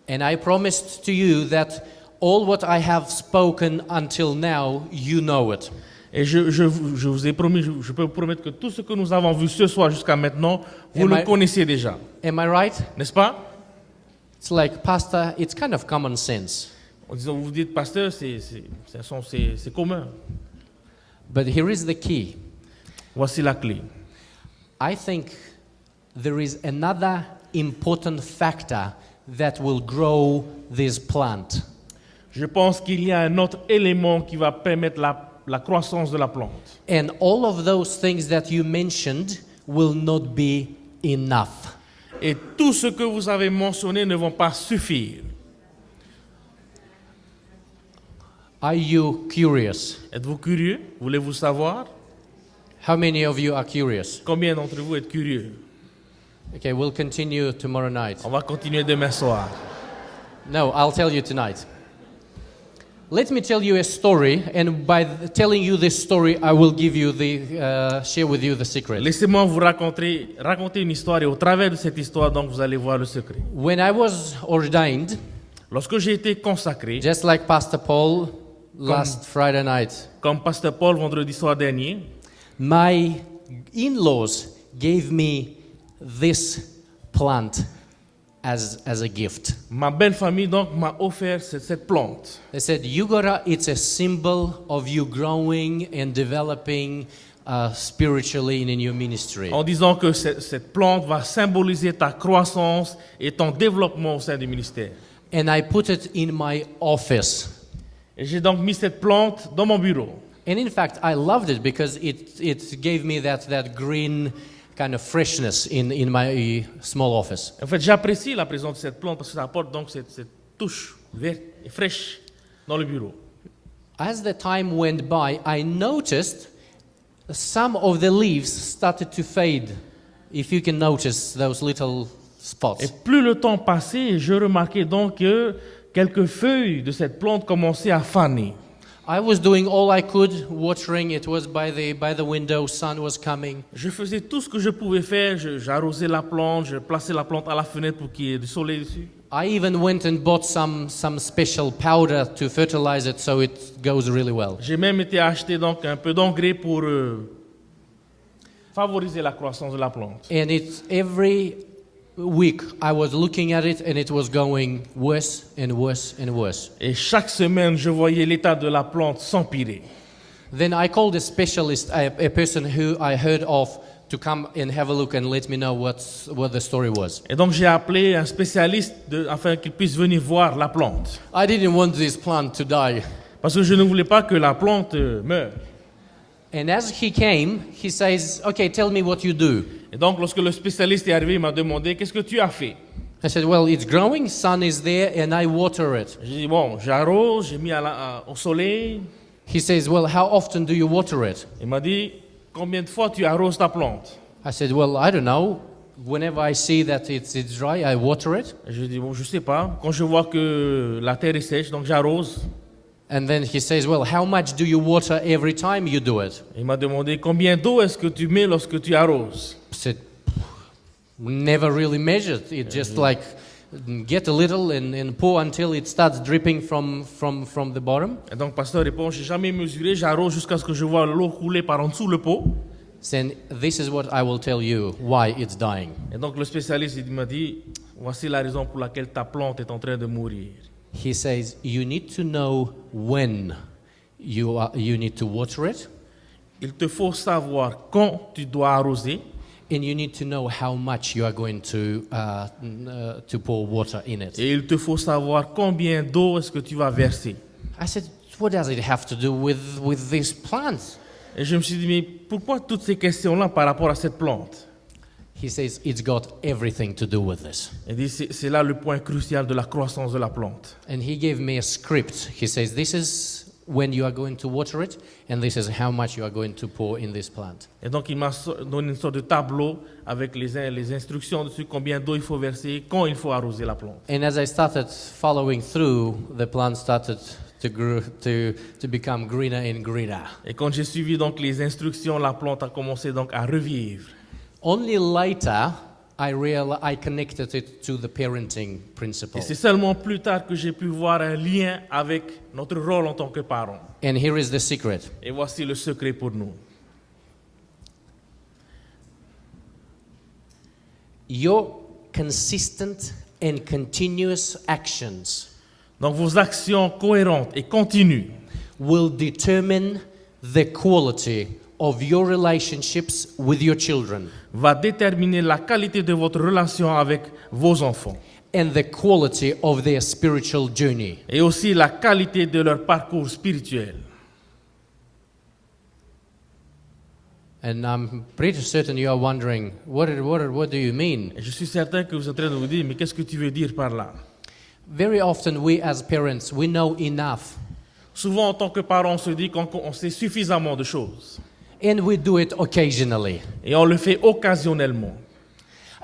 And I promised to you that all what I have spoken until now, you know it. Et je vous ai promis, je peux vous promettre que tout ce que nous avons vu ce soir jusqu'à maintenant, vous Am le I- connaissez déjà. Am I right? N'est-ce pas? It's like, Pastor, it's kind of common sense. En disant, vous dites, pasteur, c'est commun. But here is the key. Voici la clé. I think there is another important factor that will grow this plant. Je pense qu'il y a un autre élément qui va permettre la croissance de la plante. And all of those things that you mentioned will not be enough. Et tout ce que vous avez mentionné ne vont pas suffire. Are you curious? Êtes-vous curieux? Voulez-vous savoir? How many of you are curious? Combien d'entre vous êtes curieux? Okay, we'll continue tomorrow night. On va continuer demain soir. No, I'll tell you tonight. Let me tell you a story, and by telling you this story, I will give you share with you the secret. Laissez-moi vous raconter une histoire et au travers de cette histoire, donc, vous allez voir le secret. When I was ordained, Lorsque j'ai été consacré, just like Pastor Paul last Friday night, comme pasteur Paul vendredi soir dernier, my in-laws gave me this plant as a gift. ma belle famille donc m'a offert cette plante. They said, Yugora, it's a symbol of you growing and developing spiritually in your ministry. En disant que cette plante va symboliser ta croissance et ton développement au sein du ministère. And I put it in my office. Et j'ai donc mis cette plante dans mon bureau. And in fact, I loved it because it gave me that green kind of freshness in my small office. En fait, j'apprécie la présence de cette plante parce que ça apporte donc cette touche verte et fraîche dans le bureau. As the time went by, I noticed some of the leaves started to fade. If you can notice those little spots. Et plus le temps passait, je remarquais donc que quelques feuilles de cette plante commençaient à faner. I was doing all I could, watering. It was by the window, sun was coming. Je faisais tout ce que je pouvais faire. J'arrosais la plante, je plaçais la plante à la fenêtre pour qu'il y ait du soleil dessus. I even went and bought some special powder to fertilize it so it goes really well. J'ai même été acheter donc un peu d'engrais pour favoriser la croissance de la plante. And it's every week I was looking at it and it was going worse and worse and worse. Et chaque semaine, je voyais l'état de la plante s'empirer. Then I called a specialist, a person who I heard of, to come and have a look and let me know what the story was. Et donc j'ai appelé un spécialiste afin qu'il puisse venir voir la plante. I didn't want this plant to die. Parce que je ne voulais pas que la plante meure. And as he came, he says, "Okay, tell me what you do." Et donc lorsque le spécialiste est arrivé, il m'a demandé qu'est-ce que tu as fait. I said, "Well, it's growing, sun is there, and I water it." J'ai dit bon, j'arrose, j'ai mis au soleil. He says, "Well, how often do you water it?" Il m'a dit combien de fois tu arroses ta plante. I said, "Well, I don't know. Whenever I see that it's dry, I water it." Et je dis bon, je sais pas. Quand je vois que la terre est sèche, donc j'arrose. And then he says, "Well, how much do you water every time you do it?" Il m'a demandé combien d'eau est-ce que tu mets lorsque tu arroses. I said, "Never really measured. It just like get a little and pour until it starts dripping from the bottom." Et donc pasteur répond, j'ai jamais mesuré, j'arrose jusqu'à ce que je vois l'eau couler par en dessous le pot. Then this is what I will tell you why it's dying. Et donc le spécialiste il m'a dit, voici la raison pour laquelle ta plante est en train de mourir. He says, "You need to know when you need to water it, Il te faut savoir quand tu dois arroser and you need to know how much you are going to pour water in it." et il te faut savoir combien d'eau est-ce que tu vas verser. I said, "What does it have to do with this plant?" Et je me suis dit, mais pourquoi toutes ces questions-là par rapport à cette plante? He says, "It's got everything to do with this." Il dit, c'est là le point crucial de la croissance de la plante. And he gave me a script. He says, "This is when you are going to water it, and this is how much you are going to pour in this plant." Et donc il m'a donné une sorte de tableau avec les instructions dessus, combien d'eau il faut verser, quand il faut arroser la plante. And as I started following through, the plant started to become greener and greener. Et quand j'ai suivi donc les instructions, la plante a commencé donc à revivre. Only later, I connected it to the parenting principle. Et c'est seulement plus tard que j'ai pu voir un lien avec notre rôle en tant que parents. And here is the secret. Et voici le secret pour nous. Your consistent and continuous actions Donc vos actions cohérentes et continues will determine the quality of your relationships with your children va déterminer la qualité de votre relation avec vos enfants and the quality of their spiritual journey. et aussi la qualité de leur parcours spirituel. And I'm pretty certain you are wondering, what do you mean? Et je suis certain que vous êtes en train de vous dire, mais qu'est-ce que tu veux dire par là? Very often we as parents, we know enough Souvent, en tant que parents, on se dit qu'on sait suffisamment de choses. and we do it occasionally. Et on le fait occasionnellement.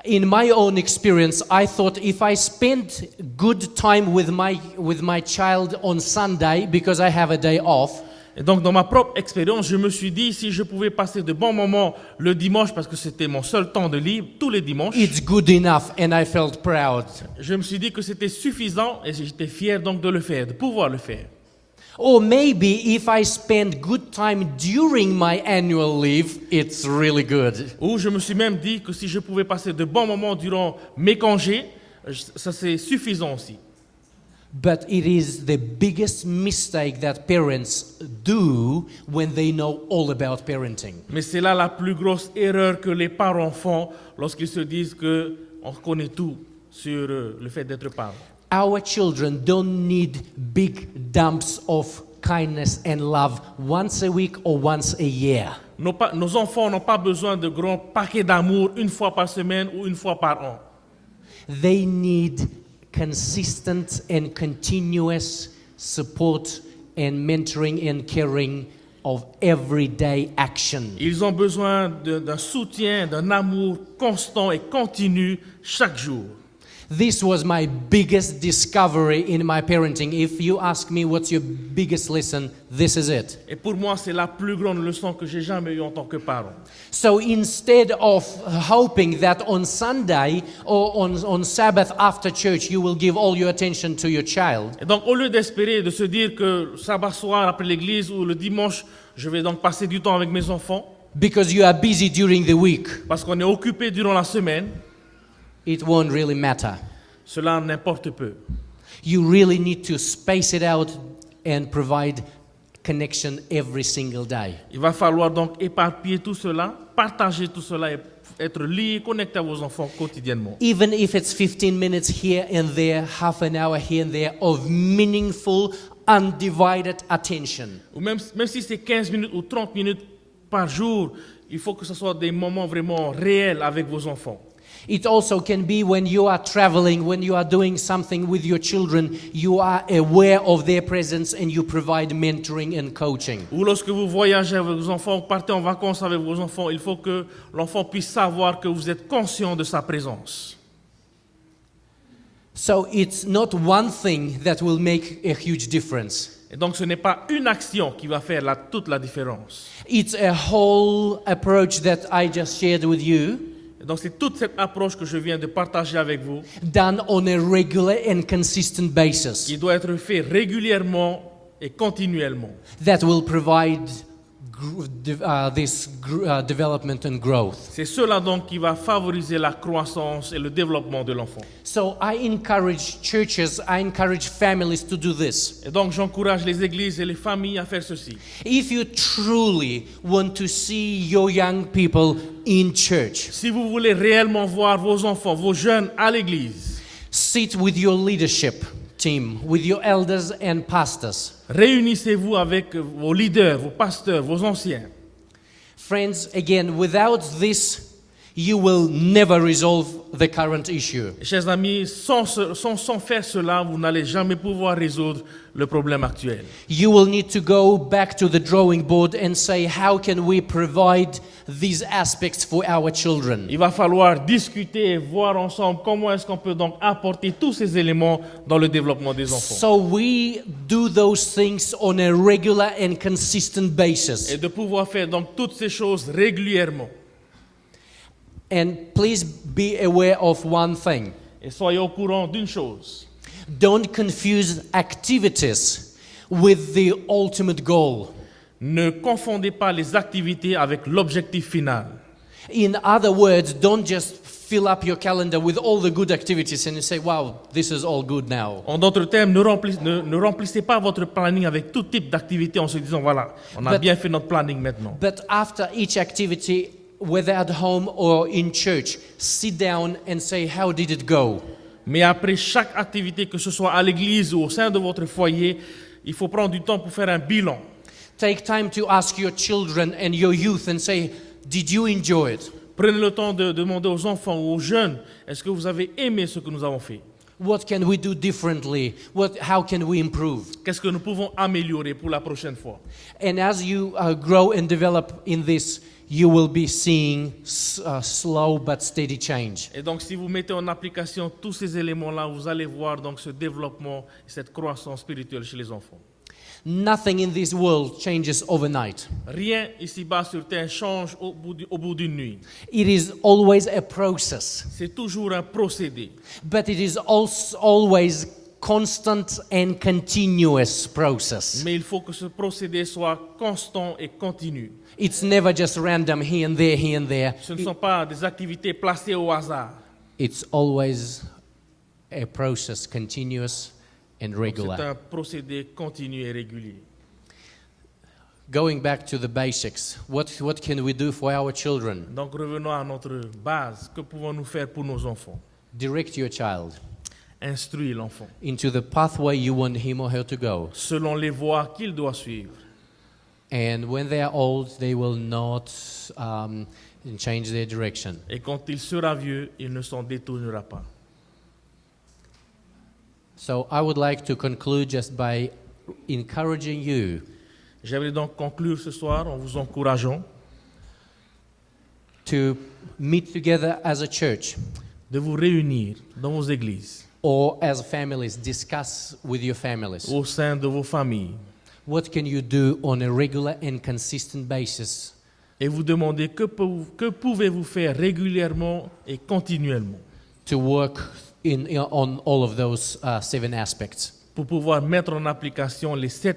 In my own experience, I thought if I spend good time with my child on Sunday because I have a day off, Et donc, dans ma propre expérience, je me suis dit, si je pouvais passer de bons moments le dimanche, parce que c'était mon seul temps de libre, tous les dimanches, it's good enough, and I felt proud. je me suis dit que c'était suffisant et j'étais fier donc de le faire, de pouvoir le faire. Or maybe if I spend good time during my annual leave, it's really good. Ou je me suis même dit que si je pouvais passer de bons moments durant mes congés, ça c'est suffisant aussi. But it is the biggest mistake that parents do when they know all about parenting. Mais c'est là la plus grosse erreur que les parents font lorsqu'ils se disent qu'on connaît tout sur le fait d'être parent. Our children don't need big dumps of kindness and love once a week or once a year. Nos enfants n'ont pas besoin de grands paquets d'amour une fois par semaine ou une fois par an. They need consistent and continuous support and mentoring and caring of everyday action. Ils ont besoin d'un soutien, d'un amour constant et continu chaque jour. This was my biggest discovery in my parenting. If you ask me what's your biggest lesson, this is it. Et pour moi, c'est la plus grande leçon que j'ai jamais eue en tant que parent. So instead of hoping that on Sunday or on Sabbath after church you will give all your attention to your child, Et donc, au lieu d'espérer, de se dire que sabbat soir après l'église ou le dimanche, je vais donc passer du temps avec mes enfants, because you are busy during the week, parce qu'on est occupé durant la semaine, it won't really matter. cela n'importe peu. You really need to space it out and provide connection every single day. Il va falloir donc éparpiller tout cela, partager tout cela et être lié, connecté à vos enfants quotidiennement. Even if it's 15 minutes here and there, half an hour here and there of meaningful, undivided attention. Ou même si c'est 15 minutes ou 30 minutes par jour, il faut que ce soit des moments vraiment réels avec vos enfants. It also can be when you are traveling, when you are doing something with your children, you are aware of their presence and you provide mentoring and coaching. Ou lorsque vous voyagez avec vos enfants, vous partez en vacances avec vos enfants, il faut que l'enfant puisse savoir que vous êtes conscient de sa présence. So it's not one thing that will make a huge difference. Et donc ce n'est pas une action qui va faire toute la différence. It's a whole approach that I just shared with you, Et donc c'est toute cette approche que je viens de partager avec vous, done on a regular and consistent basis, qui doit être fait régulièrement et continuellement. that will provide development and growth. C'est cela donc qui va favoriser la croissance et le développement de l'enfant. So I encourage churches, I encourage families to do this. Et donc j'encourage les églises et les familles à faire ceci. If you truly want to see your young people in church, Si vous voulez réellement voir vos enfants, vos jeunes à l'église, sit with your leadership team, with your elders and pastors. réunissez-vous avec vos leaders, vos pasteurs, vos anciens. Friends, again, without this, you will never resolve the current issue. Et chers amis, sans faire cela, vous n'allez jamais pouvoir résoudre le problème actuel. You will need to go back to the drawing board and say, how can we provide these aspects for our children? Il va falloir discuter et voir ensemble comment est-ce qu'on peut donc apporter tous ces éléments dans le développement des enfants. So we do those things on a regular and consistent basis. Et de pouvoir faire donc toutes ces choses régulièrement. And please be aware of one thing. Et soyez au courant d'une chose. Don't confuse activities with the ultimate goal. Ne confondez pas les activités avec l'objectif final. In other words, don't just fill up your calendar with all the good activities and you say, wow, this is all good now. En d'autres termes, ne remplissez pas votre planning avec tout type d'activité en se disant, voilà, on a But- bien fait notre planning maintenant. But after each activity, whether at home or in church, sit down and say, how did it go? Mais après chaque activité, que ce soit à l'église ou au sein de votre foyer, il faut prendre du temps pour faire un bilan. Take time to ask your children and your youth and say, did you enjoy it? Prenez le temps de demander aux enfants ou aux jeunes, est-ce que vous avez aimé ce que nous avons fait? What can we do differently? How can we improve? Qu'est-ce que nous pouvons améliorer pour la prochaine fois? And as you grow and develop in this, you will be seeing slow but steady change. Et donc si vous mettez en application tous ces éléments-là, vous allez voir donc ce développement, cette croissance spirituelle chez les enfants. Nothing in this world changes overnight. Rien ici-bas sur terre change au bout d'une nuit. It is always a process, C'est toujours un procédé. but it is also always constant and continuous process. Mais il faut que ce procédé soit constant et continu. It's never just random here and there, here and there. Ce ne sont pas des activités placées au hasard. It's always a process, continuous and C'est regular. un procédé continu et régulier. Going back to the basics, what can we do for our children? Donc revenons à notre base. Que pouvons-nous faire pour nos enfants? Direct your child. Instruis l'enfant into the pathway you want him or her to go. selon les voies qu'il doit suivre. And when they are old, they will not change their direction. Et quand il sera vieux, il ne s'en détournera pas. So I would like to conclude just by encouraging you J'aimerais donc conclure ce soir en vous encourageant to meet together as a church de vous réunir dans vos églises, or as families, discuss with your families. au sein de vos familles, What can you do on a regular and consistent basis et vous demander que pouvez-vous faire régulièrement et continuellement to work on all of those 7 aspects? pour pouvoir mettre en application les 7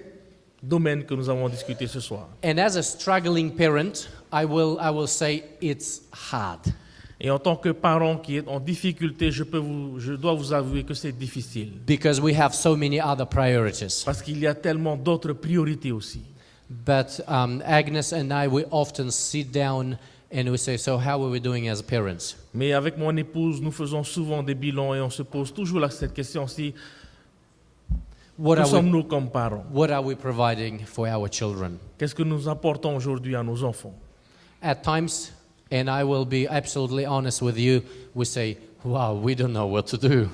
domaines que nous avons discutés ce soir. And as a struggling parent, I will say it's hard. Et en tant que parent qui est en difficulté, je dois vous avouer que c'est difficile. Because we have so many other priorities. Parce qu'il y a tellement d'autres priorités aussi. But Agnes and I, we often sit down and we say, so how are we doing as parents? Mais avec mon épouse, nous faisons souvent des bilans et on se pose toujours cette question-ci. What Où are we, sommes-nous comme parents? what are we providing for our children? Qu'est-ce que nous apportons aujourd'hui à nos enfants? At times, and I will be absolutely honest with you, we say, wow, we don't know what to do.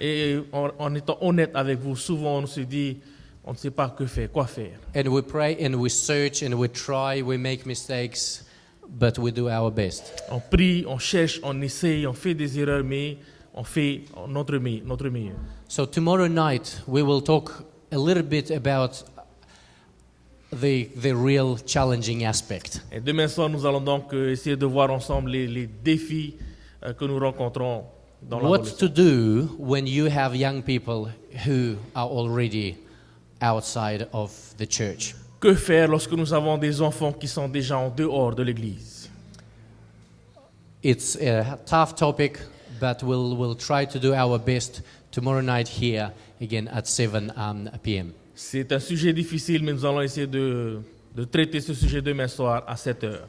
Et en étant honnête avec vous, souvent on se dit, on ne sait pas quoi faire. And we pray and we search and we try, we make mistakes, but we do our best. On prie, on cherche, on essaye, on fait des erreurs, mais on fait notre meilleur. So tomorrow night, we will talk a little bit about the real challenging aspect. Et demain soir, nous allons donc essayer de voir ensemble les défis que nous rencontrons dans What l'adolescence. to do when you have young people who are already outside of the church. Que faire lorsque nous avons des enfants qui sont déjà en dehors de l'église? It's a tough topic, but we'll try to do our best tomorrow night here again at 7 p.m. C'est un sujet difficile, mais nous allons essayer de traiter ce sujet demain soir à 7 heures.